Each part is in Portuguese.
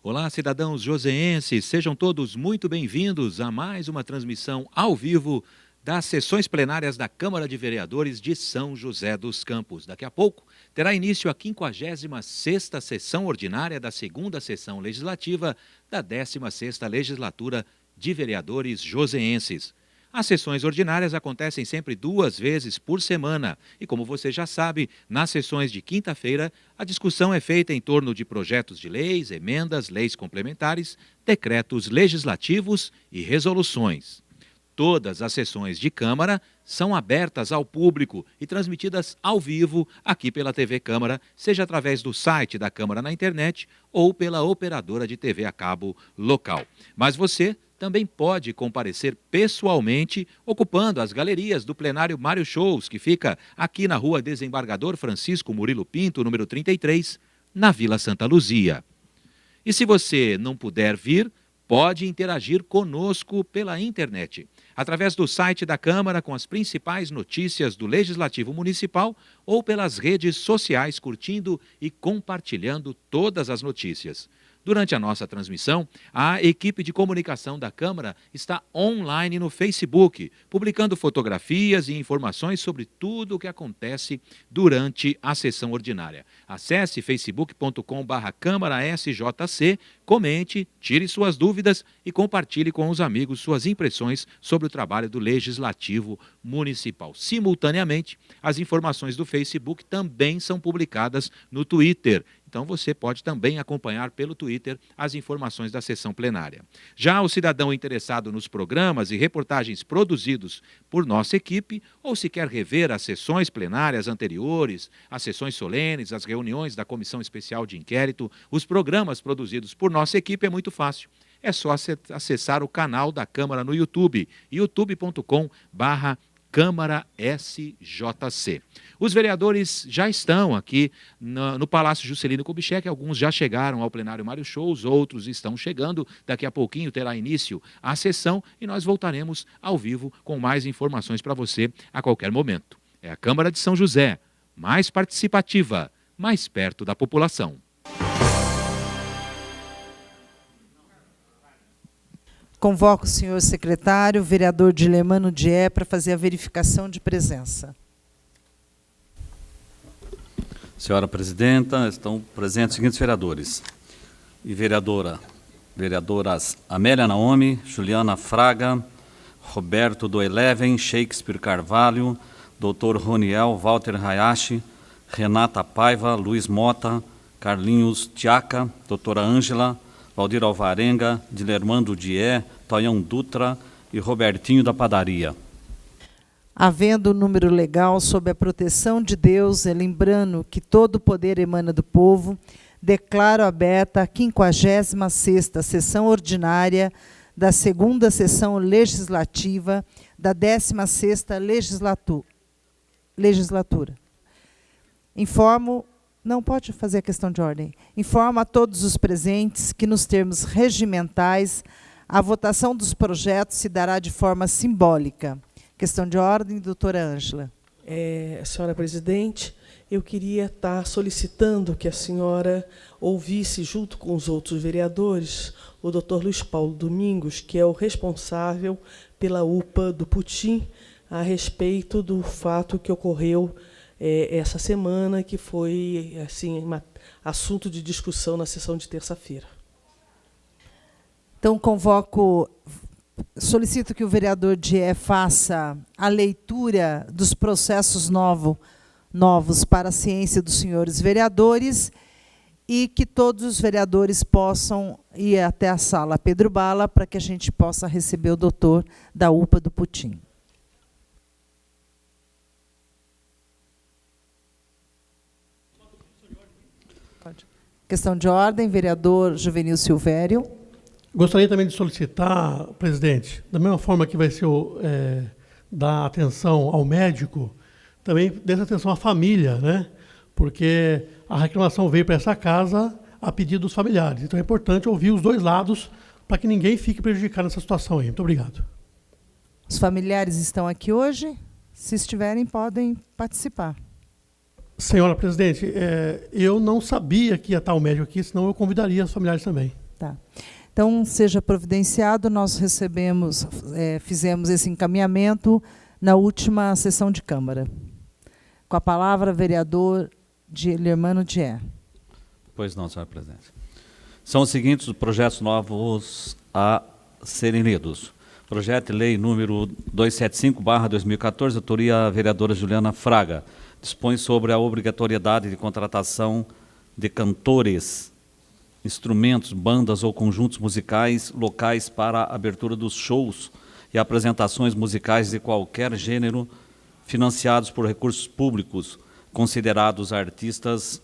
Olá, cidadãos joseenses, sejam todos muito bem-vindos a mais uma transmissão ao vivo das sessões plenárias da Câmara de Vereadores de São José dos Campos. Daqui a pouco terá início a 56ª sessão ordinária da segunda sessão legislativa da 16ª Legislatura de Vereadores Joseenses. As sessões ordinárias acontecem sempre 2 vezes por semana e, como você já sabe, nas sessões de quinta-feira, a discussão é feita em torno de projetos de leis, emendas, leis complementares, decretos legislativos e resoluções. Todas as sessões de Câmara são abertas ao público e transmitidas ao vivo aqui pela TV Câmara, seja através do site da Câmara na internet ou pela operadora de TV a cabo local. Mas você também pode comparecer pessoalmente, ocupando as galerias do plenário Mário Shows, que fica aqui na rua Desembargador Francisco Murilo Pinto, número 33, na Vila Santa Luzia. E se você não puder vir, pode interagir conosco pela internet, através do site da Câmara com as principais notícias do Legislativo Municipal ou pelas redes sociais, curtindo e compartilhando todas as notícias. Durante a nossa transmissão, a equipe de comunicação da Câmara está online no Facebook, publicando fotografias e informações sobre tudo o que acontece durante a sessão ordinária. Acesse facebook.com/câmarasjc, comente, tire suas dúvidas e compartilhe com os amigos suas impressões sobre o trabalho do Legislativo Municipal. Simultaneamente, as informações do Facebook também são publicadas no Twitter. Então você pode também acompanhar pelo Twitter as informações da sessão plenária. Já o cidadão interessado nos programas e reportagens produzidos por nossa equipe, ou se quer rever as sessões plenárias anteriores, as sessões solenes, as reuniões da Comissão Especial de Inquérito, os programas produzidos por nossa equipe, é muito fácil. É só acessar o canal da Câmara no YouTube, youtube.com/Câmara SJC. Os vereadores já estão aqui no Palácio Juscelino Kubitschek, alguns já chegaram ao plenário Mário Shows, outros estão chegando. Daqui a pouquinho terá início a sessão e nós voltaremos ao vivo com mais informações para você a qualquer momento. É a Câmara de São José, mais participativa, mais perto da população. Convoco o senhor secretário, vereador Dilemano Dié, para fazer a verificação de presença. Senhora presidenta, estão presentes os seguintes vereadores e vereadoras Amélia Naomi, Juliana Fraga, Roberto do Eleven, Shakespeare Carvalho, Dr. Roniel Walter Hayashi, Renata Paiva, Luiz Mota, Carlinhos Tiaca, doutora Ângela, Valdir Alvarenga, Dilermando Dié, Tonhão Dutra e Robertinho da Padaria. Havendo o número legal sob a proteção de Deus, e lembrando que todo o poder emana do povo, declaro aberta a 56ª sessão ordinária da segunda sessão legislativa da 16ª legislatura. Informo... Não pode fazer a questão de ordem. Informo a todos os presentes que, nos termos regimentais, a votação dos projetos se dará de forma simbólica. Questão de ordem, doutora Ângela. Senhora presidente, eu queria estar solicitando que a senhora ouvisse, junto com os outros vereadores, o doutor Luiz Paulo Domingos, que é o responsável pela UPA do Putim, a respeito do fato que ocorreu essa semana, que foi assim, assunto de discussão na sessão de terça-feira. Então, solicito que o vereador Dié faça a leitura dos processos novos para a ciência dos senhores vereadores e que todos os vereadores possam ir até a sala Pedro Bala para que a gente possa receber o doutor da UPA do Putim. Questão de ordem, vereador Juvenil Silvério. Gostaria também de solicitar, presidente, da mesma forma que vai ser dar atenção ao médico, também dê atenção à família, né? Porque a reclamação veio para essa casa a pedido dos familiares. Então é importante ouvir os dois lados para que ninguém fique prejudicado nessa situação aí. Muito obrigado. Os familiares estão aqui hoje? Se estiverem, podem participar. Senhora presidente, eu não sabia que ia estar o médico aqui, senão eu convidaria os familiares também. Tá. Então, seja providenciado, nós fizemos esse encaminhamento na última sessão de Câmara. Com a palavra, vereador Lermano Dié. Pois não, senhora presidente. São os seguintes os projetos novos a serem lidos. Projeto de lei número 275/2014, autoria vereadora Juliana Fraga, dispõe sobre a obrigatoriedade de contratação de cantores, instrumentos, bandas ou conjuntos musicais locais para a abertura dos shows e apresentações musicais de qualquer gênero financiados por recursos públicos, considerados artistas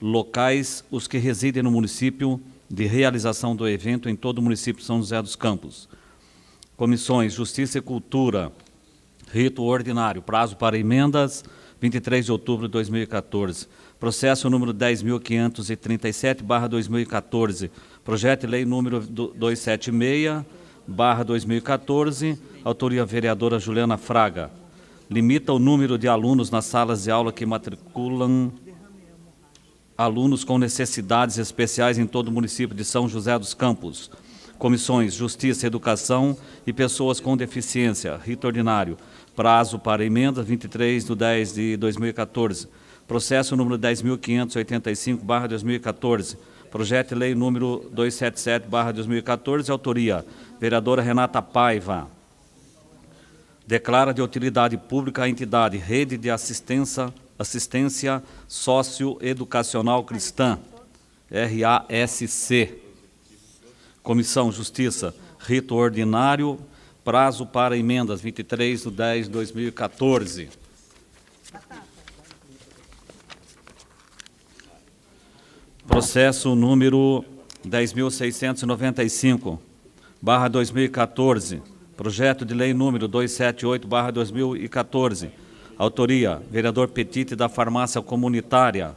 locais os que residem no município de realização do evento em todo o município de São José dos Campos. Comissões Justiça e Cultura, rito ordinário, prazo para emendas, 23 de outubro de 2014. Processo número 10.537/2014, projeto de lei número 276/2014, autoria vereadora Juliana Fraga. Limita o número de alunos nas salas de aula que matriculam alunos com necessidades especiais em todo o município de São José dos Campos. Comissões Justiça, Educação e Pessoas com Deficiência, rito ordinário, prazo para emenda 23/10/2014. Processo número 10.585/2014, projeto de lei número 277/2014, autoria vereadora Renata Paiva. Declara de utilidade pública a entidade Rede de Assistência Socioeducacional Cristã, RASC. Comissão Justiça, rito ordinário, prazo para emendas 23/10/2014. Processo número 10.695/2014, projeto de lei número 278/2014, autoria vereador Petite da Farmácia Comunitária.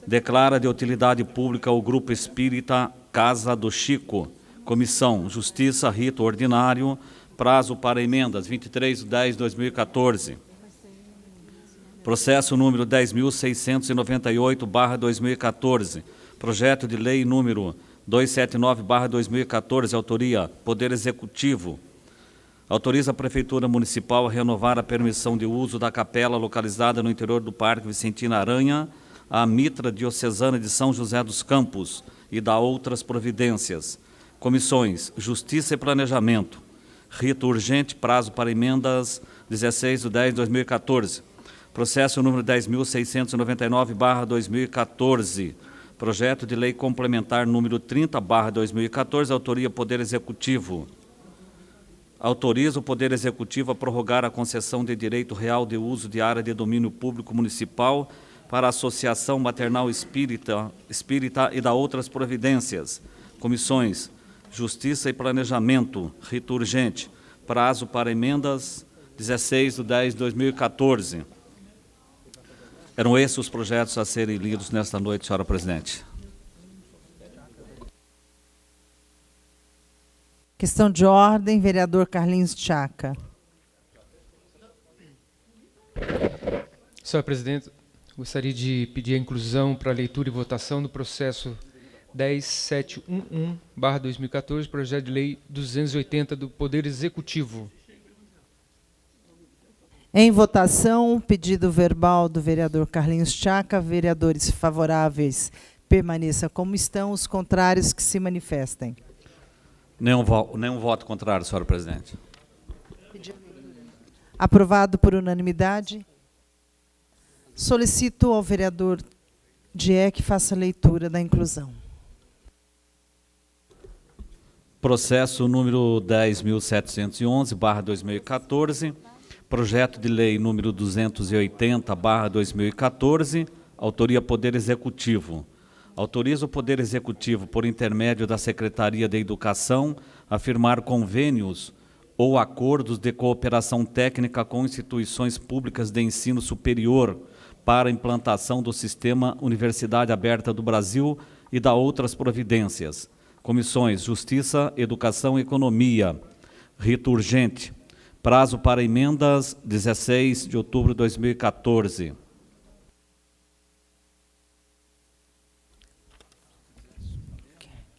Declara de utilidade pública o Grupo Espírita Casa do Chico. Comissão Justiça, rito ordinário, prazo para emendas 23/10/2014. Processo número 10.698/2014, projeto de lei número 279/2014, autoria Poder Executivo. Autoriza a Prefeitura Municipal a renovar a permissão de uso da capela localizada no interior do Parque Vicentina Aranha, à Mitra Diocesana de São José dos Campos, e dá outras providências. Comissões Justiça e Planejamento. Rito urgente, prazo para emendas 16/10/2014. Processo número 10.699/2014. Projeto de lei complementar número 30/2014, autoria Poder Executivo. Autoriza o Poder Executivo a prorrogar a concessão de direito real de uso de área de domínio público municipal para a Associação Maternal Espírita e dá outras providências. Comissões Justiça e Planejamento, rito urgente, prazo para emendas 16/10/2014. Eram esses os projetos a serem lidos nesta noite, senhora presidente. Questão de ordem, vereador Carlinhos Tchaca. Senhora presidente, gostaria de pedir a inclusão para leitura e votação do processo 10711/2014, projeto de lei 280 do Poder Executivo. Em votação, pedido verbal do vereador Carlinhos Tchaca. Vereadores favoráveis permaneçam como estão, os contrários que se manifestem. Nenhum voto contrário, senhora presidente. Aprovado por unanimidade. Solicito ao vereador Dié que faça a leitura da inclusão. Processo número 10.711/2014, projeto de lei número 280/2014, autoria Poder Executivo. Autoriza o Poder Executivo, por intermédio da Secretaria de Educação, a firmar convênios ou acordos de cooperação técnica com instituições públicas de ensino superior para a implantação do Sistema Universidade Aberta do Brasil e dá outras providências. Comissões Justiça, Educação e Economia. Rito urgente. Prazo para emendas 16 de outubro de 2014.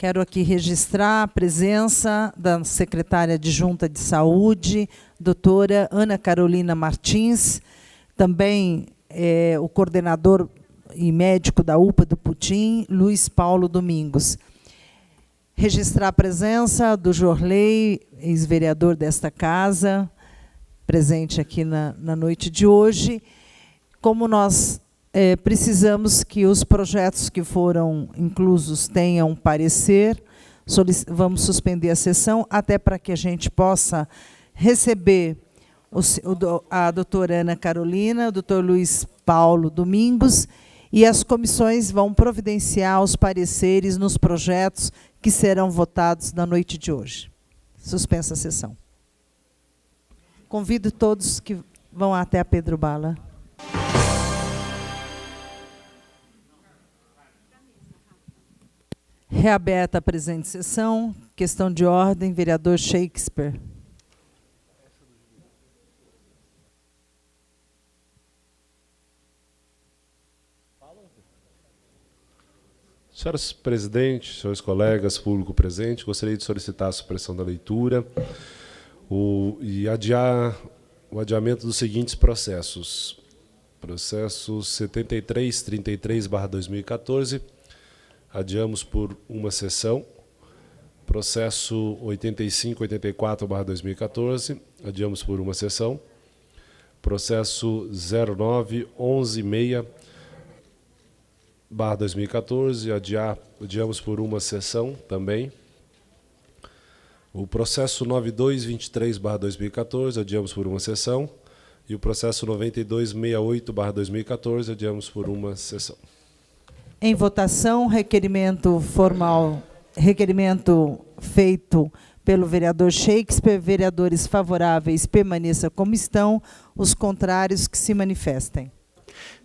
Quero aqui registrar a presença da secretária adjunta de Saúde, doutora Ana Carolina Martins, também o coordenador e médico da UPA do Putim, Luiz Paulo Domingos. Registrar a presença do Jorley, ex-vereador desta casa, presente aqui na noite de hoje. Como nós precisamos que os projetos que foram inclusos tenham parecer, vamos suspender a sessão até para que a gente possa receber a doutora Ana Carolina, o doutor Luiz Paulo Domingos, e as comissões vão providenciar os pareceres nos projetos que serão votados na noite de hoje. Suspensa a sessão. Convido todos que vão até a Pedro Bala. Reaberta a presente sessão. Questão de ordem, vereador Shakespeare. Senhoras presidente, senhores colegas, público presente, gostaria de solicitar a supressão da leitura e adiar o adiamento dos seguintes processos. Processo 7333/2014, adiamos por uma sessão. Processo 8584/2014, adiamos por uma sessão. Processo 09-116/2014, adiamos por uma sessão também. O processo 9223/2014, adiamos por uma sessão. E o processo 9268/2014, adiamos por uma sessão. Em votação, requerimento formal, requerimento feito pelo vereador Shakespeare. Vereadores favoráveis permaneçam como estão, os contrários que se manifestem.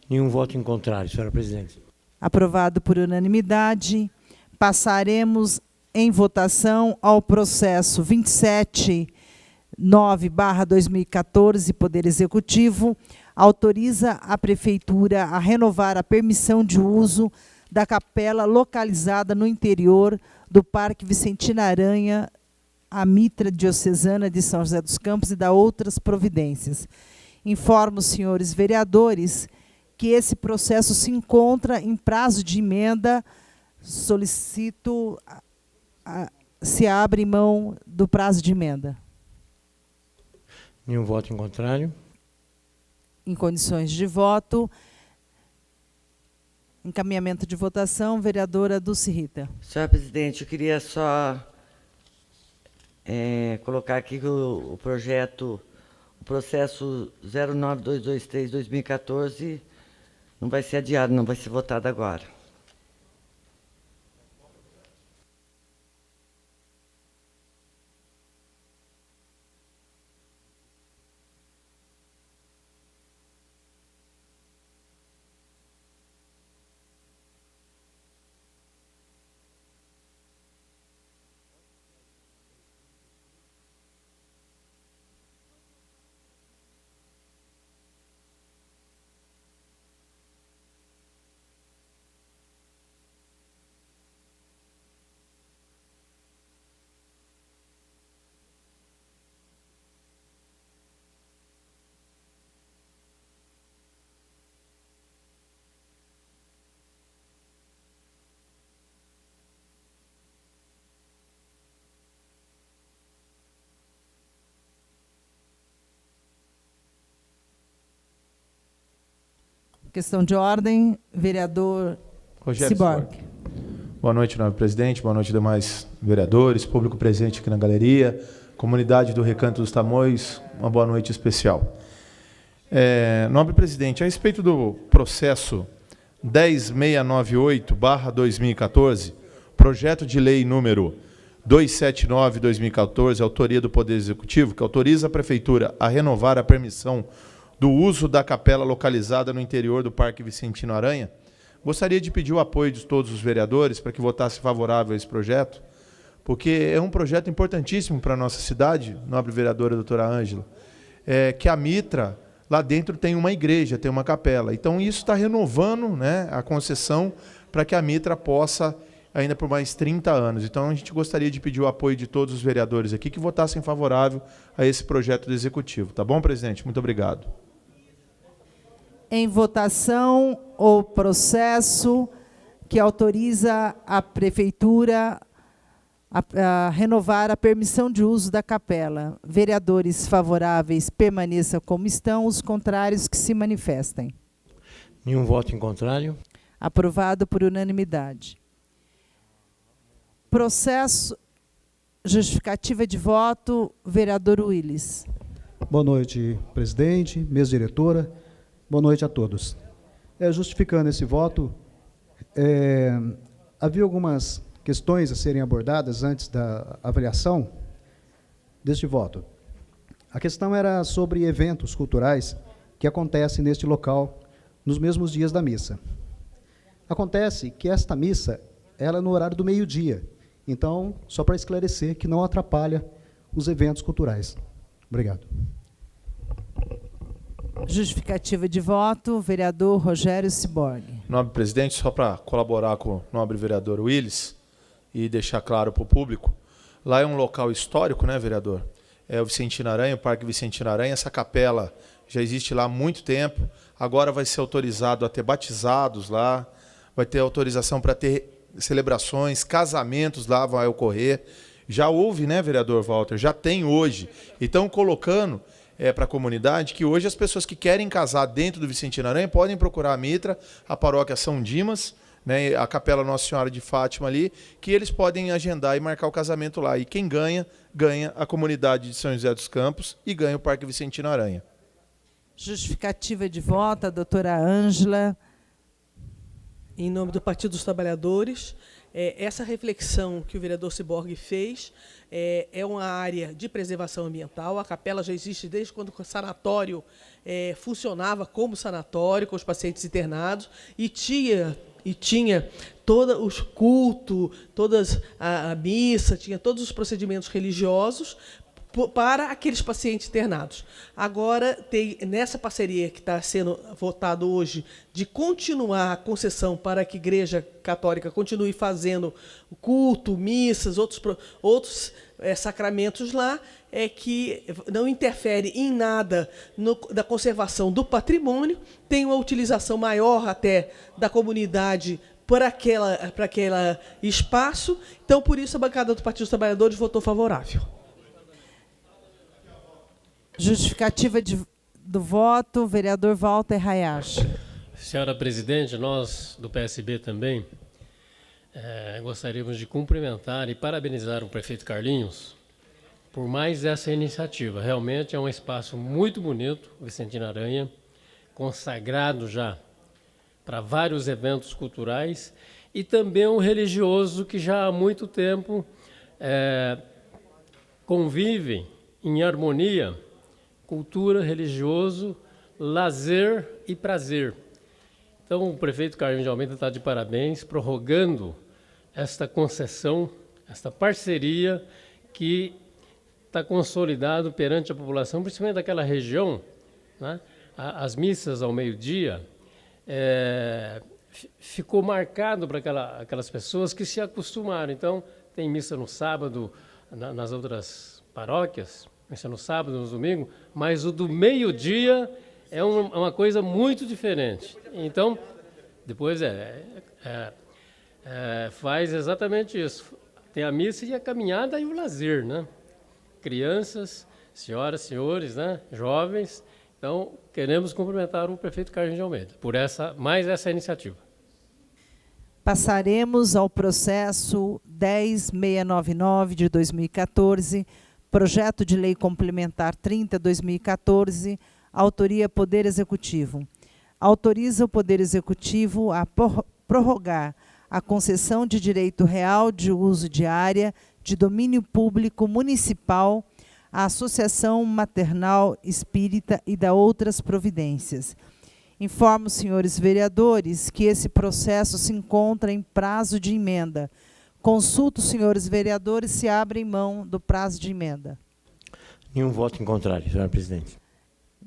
Nenhum voto em contrário, senhora presidente. Aprovado por unanimidade. Passaremos em votação ao processo 279/2014, Poder Executivo, autoriza a Prefeitura a renovar a permissão de uso da capela localizada no interior do Parque Vicentina Aranha, a Mitra Diocesana de São José dos Campos, e da outras providências. Informo os senhores vereadores que esse processo se encontra em prazo de emenda. Solicito se abre mão do prazo de emenda. Nenhum voto em contrário. Em condições de voto. Encaminhamento de votação, vereadora Dulce Rita. Senhora presidente, eu queria só colocar aqui que o processo 09223/2014 não vai ser adiado, não vai ser votado agora. Questão de ordem, vereador Rogério Ciborgue. Boa noite, nobre presidente. Boa noite, demais vereadores, público presente aqui na galeria, comunidade do Recanto dos Tamoios, uma boa noite especial. Nobre presidente, a respeito do processo 10698/2014, projeto de lei número 279/2014, autoria do Poder Executivo, que autoriza a Prefeitura a renovar a permissão do uso da capela localizada no interior do Parque Vicentina Aranha, gostaria de pedir o apoio de todos os vereadores para que votassem favorável a esse projeto, porque é um projeto importantíssimo para a nossa cidade, nobre vereadora doutora Ângela, que a Mitra, lá dentro tem uma igreja, tem uma capela. Então, isso está renovando, né, a concessão para que a Mitra possa ainda por mais 30 anos. Então, a gente gostaria de pedir o apoio de todos os vereadores aqui que votassem favorável a esse projeto do Executivo. Tá bom, presidente? Muito obrigado. Em votação, o processo que autoriza a Prefeitura a renovar a permissão de uso da capela. Vereadores favoráveis permaneçam como estão, os contrários que se manifestem. Nenhum voto em contrário. Aprovado por unanimidade. Processo, justificativa de voto, vereador Willis. Boa noite, presidente, mesa diretora. Boa noite a todos. Justificando esse voto, havia algumas questões a serem abordadas antes da avaliação deste voto. A questão era sobre eventos culturais que acontecem neste local nos mesmos dias da missa. Acontece que esta missa ela é no horário do meio-dia. Então, só para esclarecer que não atrapalha os eventos culturais. Obrigado. Justificativa de voto, vereador Rogério Ciborgue. Nobre presidente, só para colaborar com o nobre vereador Willis e deixar claro para o público, lá é um local histórico, né, vereador? É o Vicentino Aranha, o Parque Vicentino Aranha. Essa capela já existe lá há muito tempo. Agora vai ser autorizado a ter batizados lá, vai ter autorização para ter celebrações, casamentos lá vai ocorrer. Já houve, né, vereador Walter? Já tem hoje. Então, colocando para a comunidade que hoje as pessoas que querem casar dentro do Vicentino Aranha podem procurar a Mitra, a paróquia São Dimas, né, a Capela Nossa Senhora de Fátima ali, que eles podem agendar e marcar o casamento lá. E quem ganha, ganha a comunidade de São José dos Campos e ganha o Parque Vicentino Aranha. Justificativa de voto, a doutora Ângela. Em nome do Partido dos Trabalhadores, essa reflexão que o vereador Ciborgue fez é uma área de preservação ambiental. A capela já existe desde quando o sanatório funcionava como sanatório, com os pacientes internados, e tinha todo os cultos, todas a missa, tinha todos os procedimentos religiosos para aqueles pacientes internados. Agora, tem nessa parceria que está sendo votado hoje, de continuar a concessão para que a Igreja Católica continue fazendo culto, missas, outros sacramentos lá, que não interfere em nada da conservação do patrimônio, tem uma utilização maior até da comunidade para aquele espaço. Então, por isso, a bancada do Partido dos Trabalhadores votou favorável. Justificativa do voto, vereador Walter Hayashi. Senhora presidente, nós do PSB também gostaríamos de cumprimentar e parabenizar o prefeito Carlinhos por mais essa iniciativa. Realmente é um espaço muito bonito, Vicentino Aranha, consagrado já para vários eventos culturais e também um religioso que já há muito tempo convive em harmonia, cultura, religioso, lazer e prazer. Então, o prefeito Carlinhos de Almeida está de parabéns, prorrogando esta concessão, esta parceria que está consolidado perante a população, principalmente daquela região, né? As missas ao meio-dia, ficou marcado para aquelas pessoas que se acostumaram. Então, tem missa no sábado, nas outras paróquias, missa no sábado, no domingo, mas o do meio-dia é uma coisa muito diferente. Então, depois faz exatamente isso. Tem a missa e a caminhada e o lazer, né? Crianças, senhoras, senhores, né? Jovens. Então, queremos cumprimentar o prefeito Carlinhos de Almeida por mais essa iniciativa. Passaremos ao processo 10699 de 2014, projeto de lei complementar 30/2014, autoria Poder Executivo. Autoriza o Poder Executivo a prorrogar a concessão de direito real de uso de área de domínio público municipal à Associação Maternal Espírita e da outras providências. Informo os senhores vereadores que esse processo se encontra em prazo de emenda. Consulto os senhores vereadores se abrem mão do prazo de emenda. Nenhum voto em contrário, senhora presidente.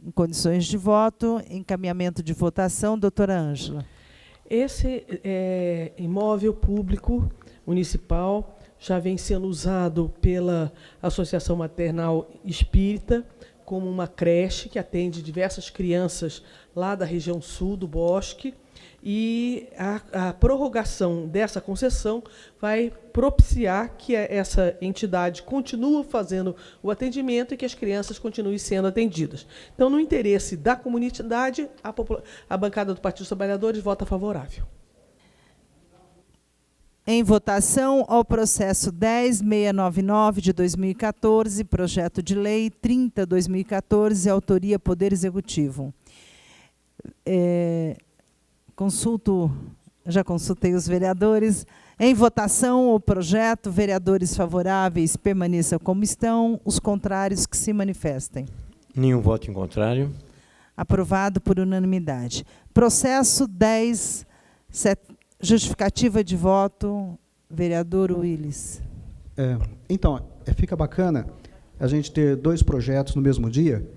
Em condições de voto, encaminhamento de votação, doutora Ângela. Esse imóvel público municipal, já vem sendo usado pela Associação Maternal Espírita como uma creche que atende diversas crianças lá da região sul do Bosque, e a prorrogação dessa concessão vai propiciar que essa entidade continue fazendo o atendimento e que as crianças continuem sendo atendidas. Então, no interesse da comunidade, a bancada do Partido dos Trabalhadores vota favorável. Em votação, ao processo 10.699 de 2014, projeto de lei 30/2014, autoria Poder Executivo. Já consultei os vereadores. Em votação, o projeto, vereadores favoráveis permaneçam como estão, os contrários que se manifestem. Nenhum voto em contrário. Aprovado por unanimidade. Processo 10, justificativa de voto, vereador Willis. Então, fica bacana a gente ter dois projetos no mesmo dia,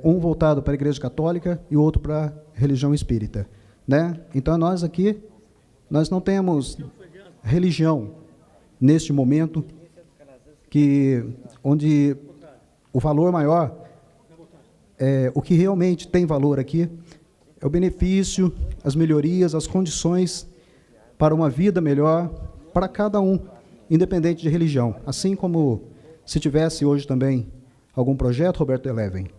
um voltado para a Igreja Católica e outro para a religião espírita. Né? Então, nós aqui, nós não temos religião neste momento, onde o valor maior, o que realmente tem valor aqui, é o benefício, as melhorias, as condições para uma vida melhor para cada um, independente de religião. Assim como se tivesse hoje também algum projeto, Roberto Eleven,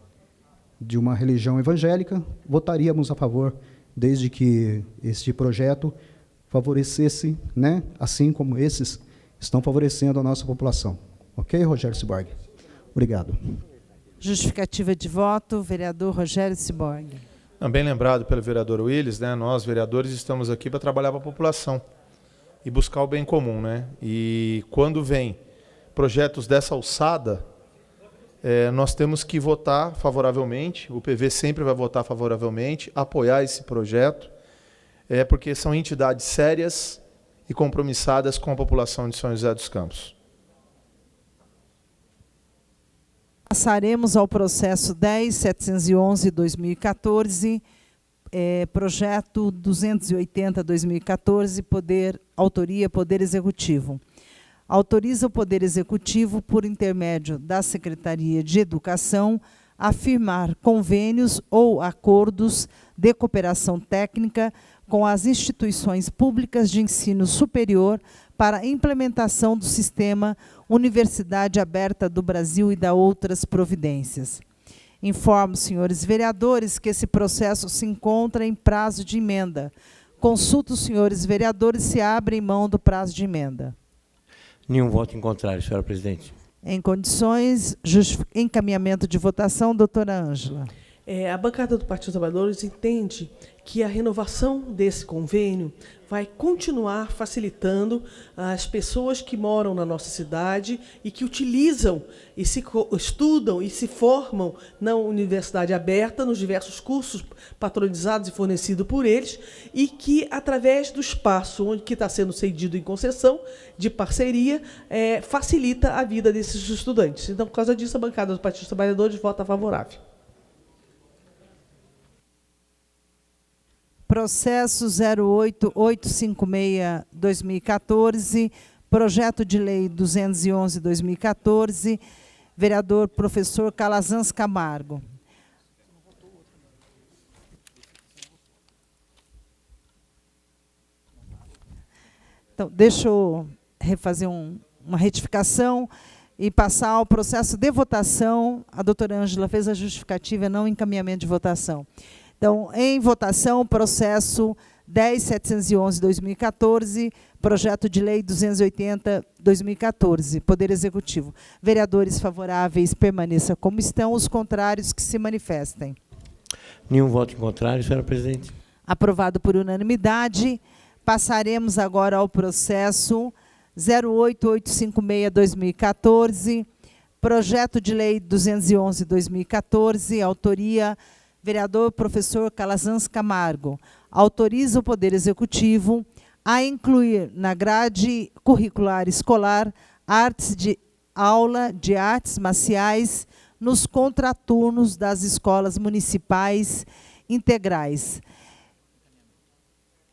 de uma religião evangélica, votaríamos a favor, desde que este projeto favorecesse, né, assim como esses estão favorecendo a nossa população. Ok, Rogério Ciborgue? Obrigado. Justificativa de voto, vereador Rogério Ciborgue. Bem lembrado pelo vereador Willis, né, nós, vereadores, estamos aqui para trabalhar para a população e buscar o bem comum. Né? E quando vem projetos dessa alçada, nós temos que votar favoravelmente, o PV sempre vai votar favoravelmente, apoiar esse projeto, porque são entidades sérias e compromissadas com a população de São José dos Campos. Passaremos ao processo 10.711/2014, projeto 280/2014, autoria Poder Executivo. Autoriza o Poder Executivo, por intermédio da Secretaria de Educação, a firmar convênios ou acordos de cooperação técnica com as instituições públicas de ensino superior para a implementação do sistema Universidade Aberta do Brasil e da outras providências. Informo, senhores vereadores, que esse processo se encontra em prazo de emenda. Consulto os senhores vereadores se abrem mão do prazo de emenda. Nenhum voto em contrário, senhora presidente. Em condições, encaminhamento de votação, doutora Ângela. A bancada do Partido dos Trabalhadores entende que a renovação desse convênio vai continuar facilitando as pessoas que moram na nossa cidade e que utilizam, e estudam e se formam na Universidade Aberta, nos diversos cursos patronizados e fornecidos por eles, e que, através do espaço que está sendo cedido em concessão, de parceria, facilita a vida desses estudantes. Então, por causa disso, a bancada do Partido dos Trabalhadores vota favorável. Processo 08856/2014, projeto de lei 211/2014, vereador professor Calazans Camargo. Então, deixa eu refazer uma retificação e passar ao processo de votação. A doutora Ângela fez a justificativa, não encaminhamento de votação. Então, em votação, processo 10.711/2014, projeto de lei 280/2014, Poder Executivo. Vereadores favoráveis permaneçam como estão, os contrários que se manifestem. Nenhum voto em contrário, senhora presidente. Aprovado por unanimidade. Passaremos agora ao processo 08856/2014, projeto de lei 211/2014, autoria vereador professor Calazans Camargo. Autoriza o Poder Executivo a incluir na grade curricular escolar aula de artes marciais nos contraturnos das escolas municipais integrais.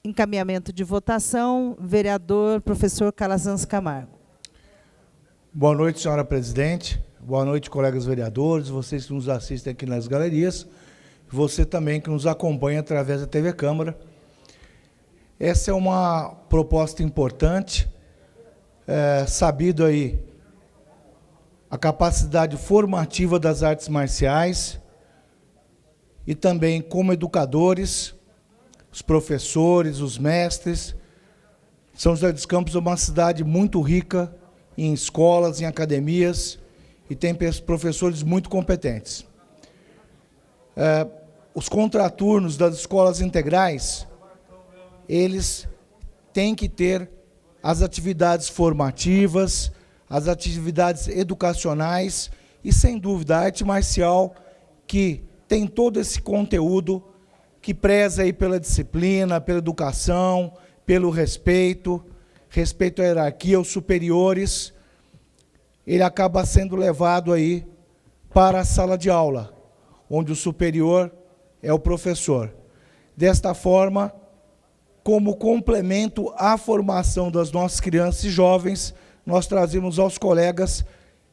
Encaminhamento de votação, vereador professor Calazans Camargo. Boa noite, senhora presidente. Boa noite, colegas vereadores, vocês que nos assistem aqui nas galerias, você também que nos acompanha através da TV Câmara. Essa é uma proposta importante, sabido aí a capacidade formativa das artes marciais e também como educadores, os professores, os mestres. São José dos Campos é uma cidade muito rica em escolas, em academias, e tem professores muito competentes. Os contraturnos das escolas integrais, eles têm que ter as atividades formativas, as atividades educacionais e, sem dúvida, a arte marcial, que tem todo esse conteúdo que preza aí pela disciplina, pela educação, pelo respeito à hierarquia, aos superiores. Ele acaba sendo levado aí para a sala de aula, onde o superior é o professor. Desta forma, como complemento à formação das nossas crianças e jovens, nós trazemos aos colegas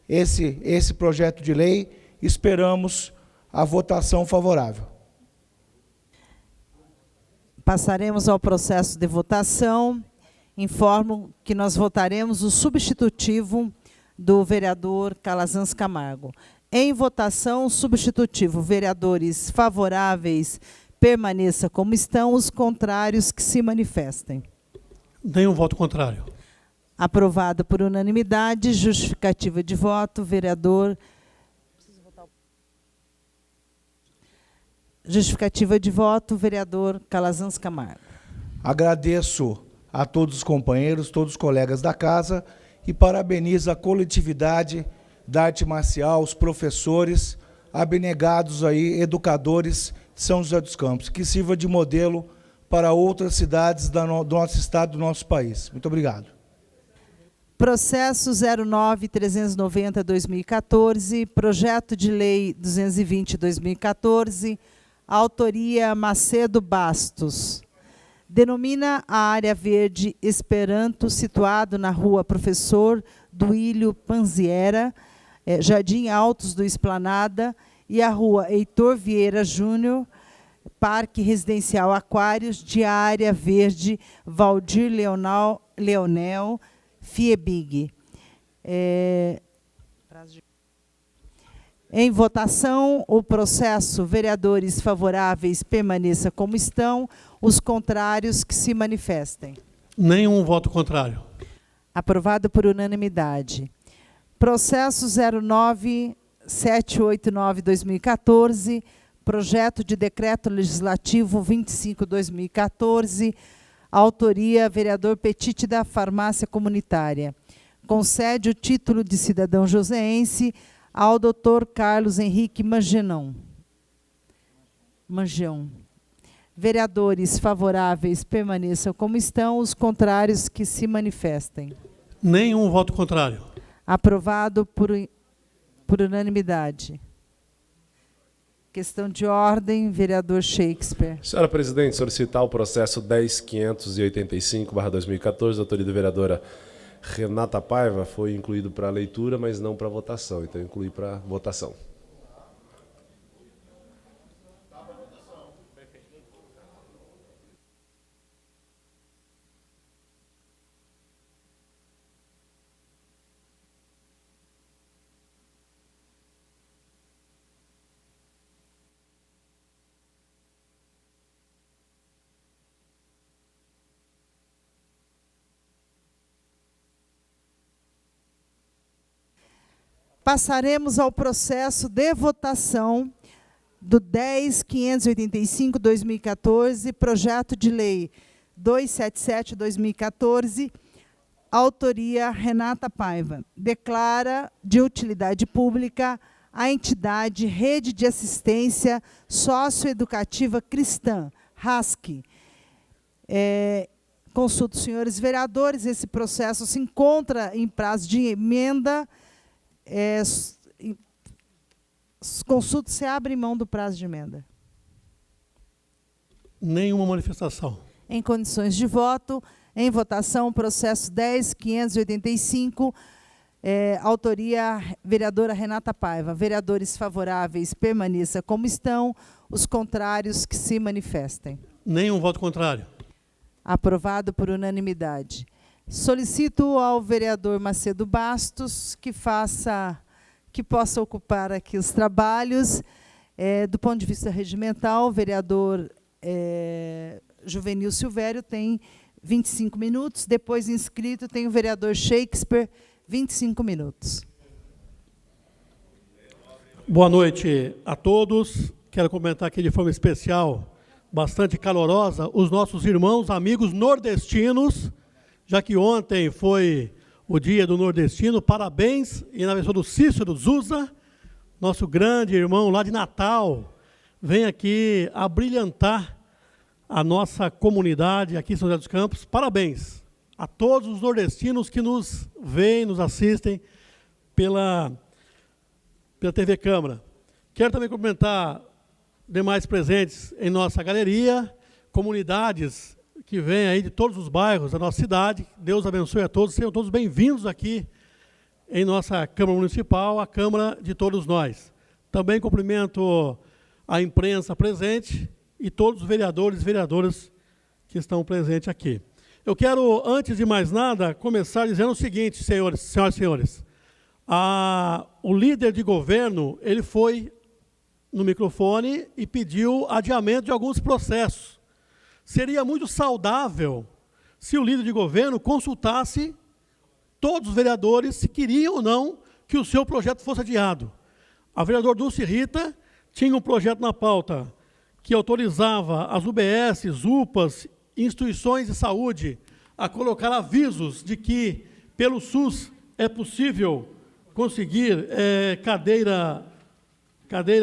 esse projeto de lei, esperamos a votação favorável. Passaremos ao processo de votação. Informo que nós votaremos o substitutivo do vereador Calazans Camargo. Em votação, substitutivo, vereadores favoráveis, permaneça como estão, os contrários que se manifestem. Nenhum voto contrário. Aprovado por unanimidade, justificativa de voto, vereador... Justificativa de voto, vereador Calazans Camargo. Agradeço a todos os companheiros, todos os colegas da casa, e parabenizo a coletividade da arte marcial, os professores, abnegados aí, educadores de São José dos Campos, que sirva de modelo para outras cidades do nosso estado, do nosso país. Muito obrigado. Processo 09.390/2014, projeto de lei 220/2014, autoria Macedo Bastos. Denomina a área verde Esperanto, situado na rua Professor Duílio Panziera, Jardim Altos do Esplanada, e a rua Heitor Vieira Júnior, Parque Residencial Aquários, de área verde Valdir Leonel Fiebig. Em votação, o processo, vereadores favoráveis permaneça como estão, os contrários que se manifestem. Nenhum voto contrário. Aprovado por unanimidade. Processo 09.789/2014, projeto de decreto legislativo 25/2014, autoria vereador Petite da Farmácia Comunitária. Concede o título de cidadão joseense ao Dr. Carlos Henrique Mangeão. Vereadores favoráveis permaneçam como estão, os contrários que se manifestem. Nenhum voto contrário. Aprovado por unanimidade. Questão de ordem, vereador Shakespeare. Senhora presidente, solicitar o processo 10.585/2014, autoria da vereadora Renata Paiva, foi incluído para leitura, mas não para votação. Então, incluí para votação. Passaremos ao processo de votação do 10.585/2014, projeto de lei 277/2014, autoria Renata Paiva. Declara de utilidade pública a entidade Rede de Assistência Socioeducativa Cristã, RASC. Consulto os senhores vereadores, esse processo se encontra em prazo de emenda. Consulta se abre mão do prazo de emenda. Nenhuma manifestação. em condições de voto. Em votação, processo 10.585, autoria vereadora Renata Paiva. Vereadores favoráveis, permaneça como estão. Os contrários, que se manifestem. Nenhum voto contrário. Aprovado por unanimidade. Solicito ao vereador Macedo Bastos que possa ocupar aqui os trabalhos. Do ponto de vista regimental, o vereador Juvenil Silvério tem 25 minutos. Depois, inscrito, tem o vereador Shakespeare, 25 minutos. Boa noite a todos. Quero comentar aqui de forma especial, bastante calorosa, os nossos irmãos, amigos nordestinos, já que ontem foi o dia do nordestino. Parabéns, e na pessoa do Cícero Zusa, nosso grande irmão lá de Natal, vem aqui abrilhantar a nossa comunidade aqui em São José dos Campos. Parabéns a todos os nordestinos que nos veem, nos assistem pela TV Câmara. Quero também cumprimentar demais presentes em nossa galeria, comunidades que vêm aí de todos os bairros da nossa cidade. Deus abençoe a todos, sejam todos bem-vindos aqui em nossa Câmara Municipal, a Câmara de todos nós. Também cumprimento a imprensa presente e todos os vereadores e vereadoras que estão presentes aqui. Eu quero, antes de mais nada, começar dizendo o seguinte, senhoras e senhores. O líder de governo, ele foi no microfone e pediu adiamento de alguns processos. Seria muito saudável se o líder de governo consultasse todos os vereadores se queriam ou não que o seu projeto fosse adiado. A vereadora Dulce Rita tinha um projeto na pauta que autorizava as UBS, UPAs, instituições de saúde a colocar avisos de que, pelo SUS, é possível conseguir cadeira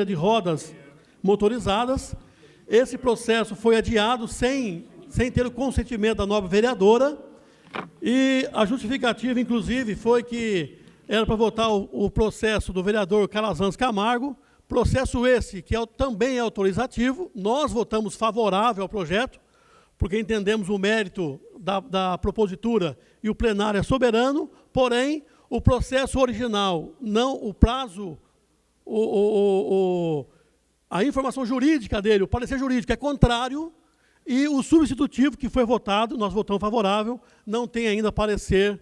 de rodas motorizadas. Esse processo foi adiado sem ter o consentimento da nova vereadora, e a justificativa, inclusive, foi que era para votar o processo do vereador Calazans Camargo, processo esse que também é autorizativo. Nós votamos favorável ao projeto, porque entendemos o mérito da propositura e o plenário é soberano, porém, o processo original, não o prazo, a informação jurídica dele, o parecer jurídico é contrário, e o substitutivo que foi votado, nós votamos favorável, não tem ainda parecer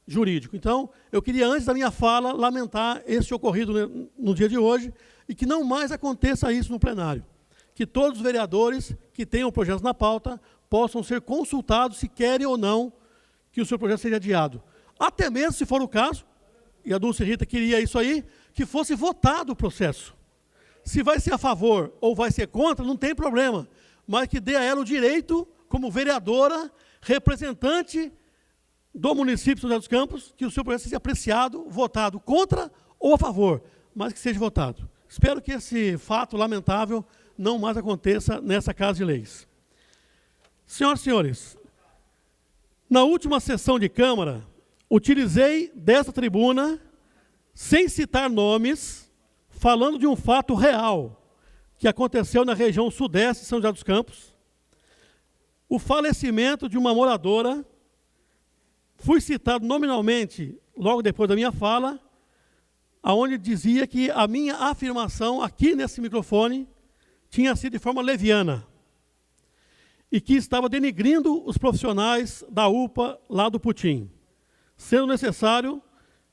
jurídico. Então, eu queria, antes da minha fala, lamentar esse ocorrido no dia de hoje, e que não mais aconteça isso no plenário. Que todos os vereadores que tenham projetos na pauta possam ser consultados se querem ou não que o seu projeto seja adiado. Até mesmo, se for o caso, e a Dulce Rita queria isso aí, que fosse votado o processo. Se vai ser a favor ou vai ser contra, não tem problema, mas que dê a ela o direito, como vereadora, representante do município de São José dos Campos, que o seu projeto seja apreciado, votado contra ou a favor, mas que seja votado. Espero que esse fato lamentável não mais aconteça nessa Casa de Leis. Senhoras e senhores, na última sessão de Câmara, utilizei dessa tribuna, sem citar nomes, falando de um fato real que aconteceu na região sudeste de São José dos Campos, o falecimento de uma moradora. Fui citado nominalmente, logo depois da minha fala, aonde dizia que a minha afirmação aqui nesse microfone tinha sido de forma leviana e que estava denigrindo os profissionais da UPA lá do Putim. Sendo necessário,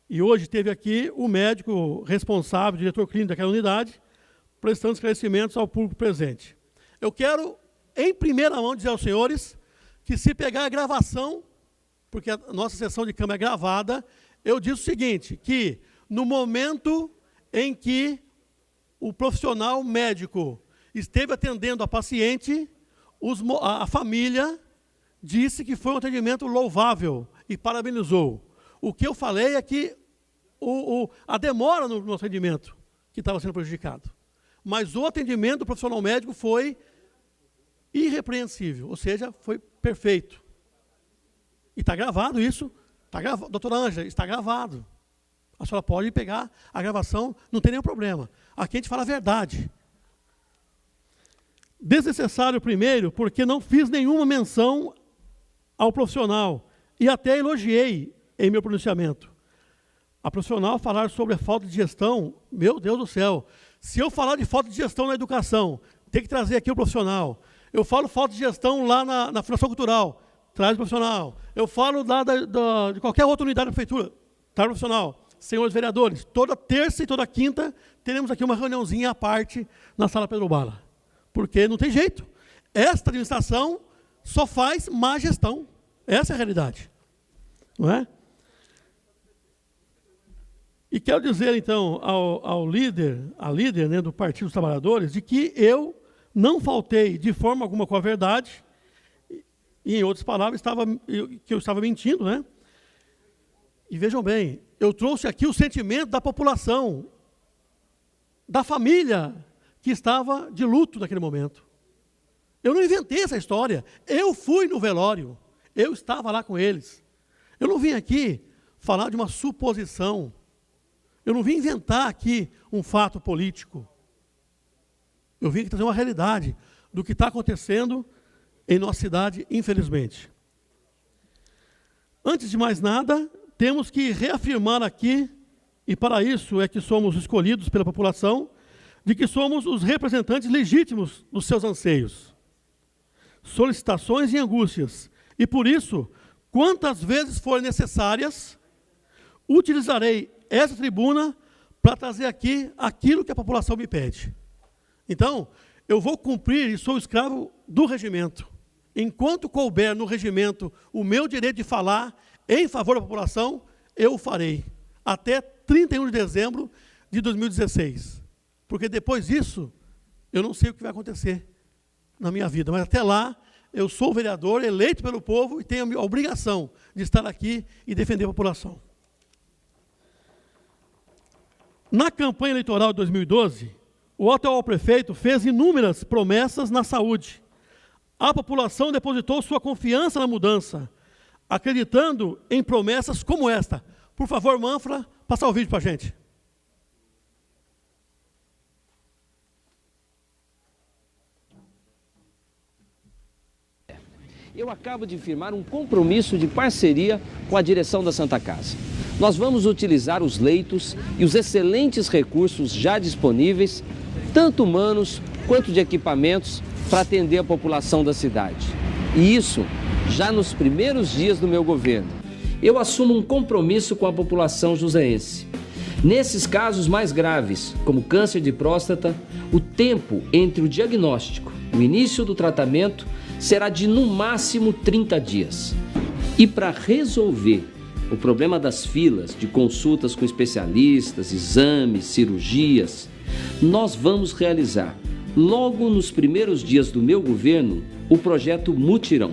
e hoje teve aqui o médico responsável, diretor clínico daquela unidade, prestando esclarecimentos ao público presente. Eu quero, em primeira mão, dizer aos senhores que, se pegar a gravação, porque a nossa sessão de Câmara é gravada, eu disse o seguinte, que no momento em que o profissional médico esteve atendendo a paciente, a família disse que foi um atendimento louvável e parabenizou. O que eu falei é que a demora no atendimento que estava sendo prejudicado. Mas o atendimento do profissional médico foi irrepreensível, ou seja, foi perfeito. E está gravado isso, doutora Ângela, está gravado. A senhora pode pegar a gravação, não tem nenhum problema. Aqui a gente fala a verdade. Desnecessário, primeiro, porque não fiz nenhuma menção ao profissional e até elogiei em meu pronunciamento. A profissional falar sobre a falta de gestão, meu Deus do céu, se eu falar de falta de gestão na educação, tem que trazer aqui o profissional. Eu falo falta de gestão lá na Fundação Cultural, traz o profissional. Eu falo lá de qualquer outra unidade da prefeitura, traz o profissional. Senhores vereadores, toda terça e toda quinta teremos aqui uma reuniãozinha à parte na Sala Pedro Bala. Porque não tem jeito. Esta administração só faz má gestão. Essa é a realidade. Não é? E quero dizer, então, ao líder, à líder, né, do Partido dos Trabalhadores, de que eu não faltei de forma alguma com a verdade, e, em outras palavras, que eu estava mentindo, né? E vejam bem, eu trouxe aqui o sentimento da população, da família que estava de luto naquele momento. Eu não inventei essa história, eu fui no velório, eu estava lá com eles. Eu não vim aqui falar de uma suposição, eu não vim inventar aqui um fato político. Eu vim aqui trazer uma realidade do que está acontecendo em nossa cidade, infelizmente. Antes de mais nada, temos que reafirmar aqui, e para isso é que somos escolhidos pela população, de que somos os representantes legítimos dos seus anseios, solicitações e angústias. E por isso, quantas vezes forem necessárias, utilizarei essa tribuna para trazer aqui aquilo que a população me pede. Então, eu vou cumprir e sou escravo do regimento. Enquanto couber no regimento o meu direito de falar em favor da população, eu o farei. Até 31 de dezembro de 2016. Porque depois disso, eu não sei o que vai acontecer na minha vida. Mas até lá, eu sou vereador, eleito pelo povo e tenho a obrigação de estar aqui e defender a população. Na campanha eleitoral de 2012, o atual prefeito fez inúmeras promessas na saúde. A população depositou sua confiança na mudança, acreditando em promessas como esta. Por favor, Manfra, passar o vídeo para a gente. Eu acabo de firmar um compromisso de parceria com a direção da Santa Casa. Nós vamos utilizar os leitos e os excelentes recursos já disponíveis, tanto humanos quanto de equipamentos, para atender a população da cidade. E isso já nos primeiros dias do meu governo. Eu assumo um compromisso com a população joseense. Nesses casos mais graves, como câncer de próstata, o tempo entre o diagnóstico e o início do tratamento será de no máximo 30 dias. E para resolver o problema das filas de consultas com especialistas, exames, cirurgias, nós vamos realizar, logo nos primeiros dias do meu governo, o projeto Mutirão.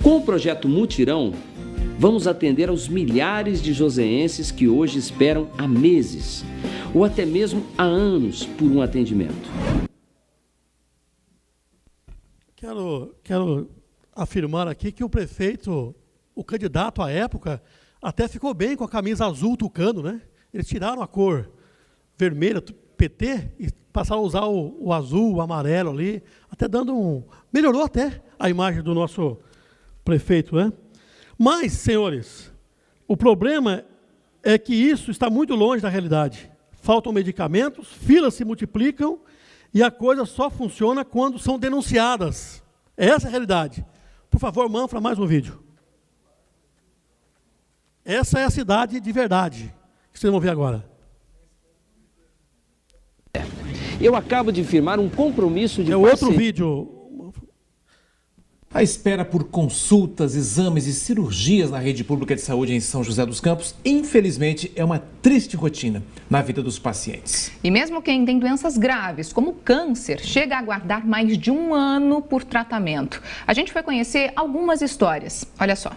Com o projeto Mutirão, vamos atender aos milhares de joseenses que hoje esperam há meses, ou até mesmo há anos, por um atendimento. Quero afirmar aqui que o prefeito, o candidato à época, até ficou bem com a camisa azul tucano, né? Eles tiraram a cor vermelha, PT, e passaram a usar o azul, o amarelo ali, até dando melhorou até a imagem do nosso prefeito, né? Mas, senhores, o problema é que isso está muito longe da realidade. Faltam medicamentos, filas se multiplicam e a coisa só funciona quando são denunciadas. Essa é a realidade. Por favor, Manfra, mais um vídeo. Essa é a cidade de verdade que vocês vão ver agora. Eu acabo de firmar um compromisso de outro vídeo. A espera por consultas, exames e cirurgias na rede pública de saúde em São José dos Campos, infelizmente, é uma triste rotina na vida dos pacientes. E mesmo quem tem doenças graves, como câncer, chega a aguardar mais de 1 ano por tratamento. A gente foi conhecer algumas histórias. Olha só.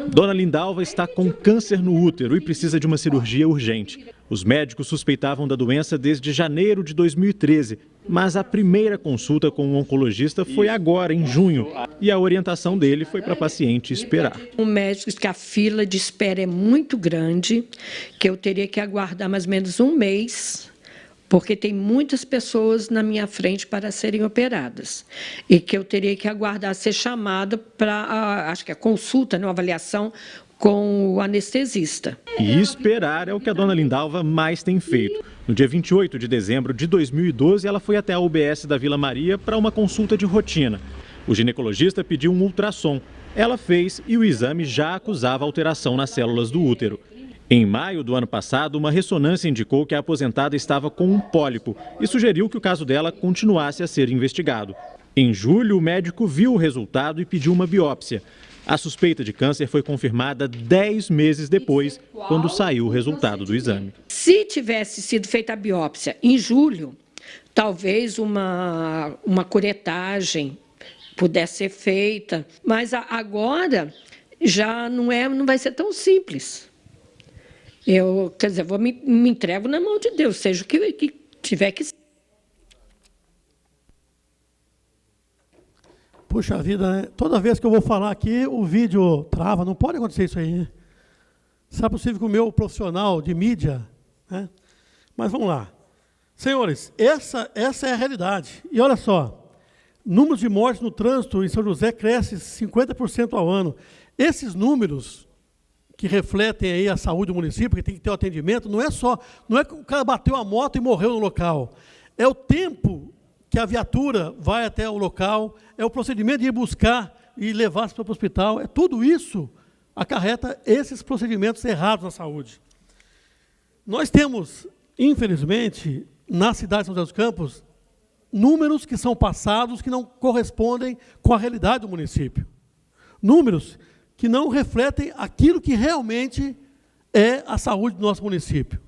Dona Lindalva está com câncer no útero e precisa de uma cirurgia urgente. Os médicos suspeitavam da doença desde janeiro de 2013, mas a primeira consulta com um oncologista foi agora, em junho, e a orientação dele foi para a paciente esperar. O médico disse que a fila de espera é muito grande, que eu teria que aguardar mais ou menos 1 mês porque tem muitas pessoas na minha frente para serem operadas, e que eu teria que aguardar ser chamada para, acho que a consulta, uma avaliação com o anestesista. E esperar é o que a dona Lindalva mais tem feito. No dia 28 de dezembro de 2012, ela foi até a UBS da Vila Maria para uma consulta de rotina. O ginecologista pediu um ultrassom. Ela fez e o exame já acusava alteração nas células do útero. Em maio do ano passado, uma ressonância indicou que a aposentada estava com um pólipo e sugeriu que o caso dela continuasse a ser investigado. Em julho, o médico viu o resultado e pediu uma biópsia. A suspeita de câncer foi confirmada 10 meses depois, quando saiu o resultado do exame. Se tivesse sido feita a biópsia em julho, talvez uma curetagem pudesse ser feita, mas agora já não vai ser tão simples. Quer dizer, me entrego na mão de Deus, seja o que tiver que ser. Puxa vida, né? Toda vez que eu vou falar aqui, o vídeo trava. Não pode acontecer isso aí, né? Será possível que o meu profissional de mídia... né? Mas vamos lá. Senhores, essa é a realidade. E olha só, números de mortes no trânsito em São José cresce 50% ao ano. Esses números que refletem aí a saúde do município, que tem que ter o atendimento, não é que o cara bateu a moto e morreu no local. É o tempo que a viatura vai até o local, é o procedimento de ir buscar e levar as pessoas para o hospital, é tudo isso acarreta esses procedimentos errados na saúde. Nós temos, infelizmente, na cidade de São José dos Campos, números que são passados que não correspondem com a realidade do município. Números que não refletem aquilo que realmente é a saúde do nosso município.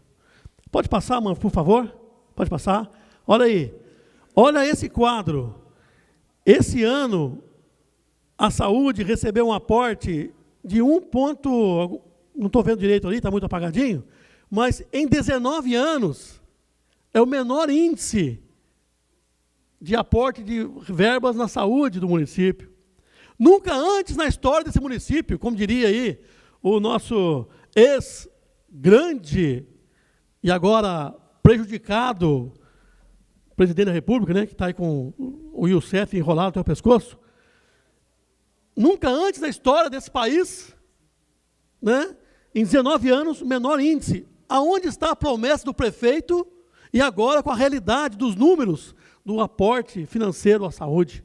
Pode passar, mano, por favor? Pode passar? Olha aí. Olha esse quadro. Esse ano, a saúde recebeu um aporte de não estou vendo direito ali, está muito apagadinho, mas em 19 anos, é o menor índice de aporte de verbas na saúde do município. Nunca antes na história desse município, como diria aí o nosso ex-grande e agora prejudicado presidente da República, né, que está aí com o Youssef enrolado até o pescoço, nunca antes na história desse país, né, em 19 anos, menor índice. Aonde está a promessa do prefeito e agora com a realidade dos números do aporte financeiro à saúde?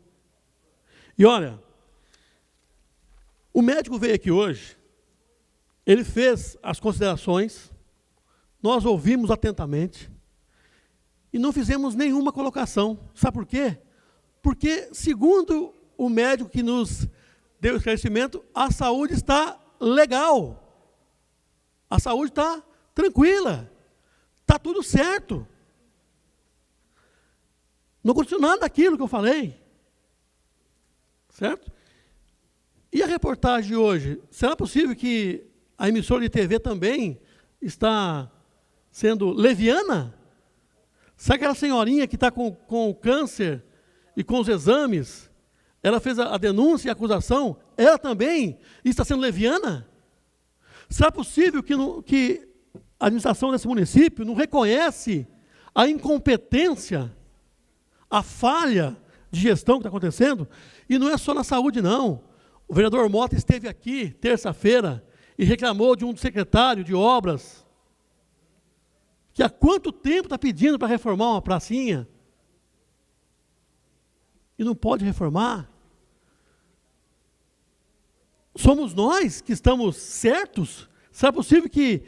E olha, o médico veio aqui hoje, ele fez as considerações, nós ouvimos atentamente, e não fizemos nenhuma colocação. Sabe por quê? Porque, segundo o médico que nos deu o esclarecimento, a saúde está legal. A saúde está tranquila. Está tudo certo. Não aconteceu nada daquilo que eu falei. Certo? E a reportagem de hoje? Será possível que a emissora de TV também está sendo leviana? Sabe aquela senhorinha que está com o câncer e com os exames, ela fez a denúncia e a acusação, ela também está sendo leviana? Será possível que a administração desse município não reconhece a incompetência, a falha de gestão que está acontecendo? E não é só na saúde, não. O vereador Mota esteve aqui terça-feira e reclamou de um secretário de obras que há quanto tempo está pedindo para reformar uma pracinha e não pode reformar. Somos nós que estamos certos? Será possível que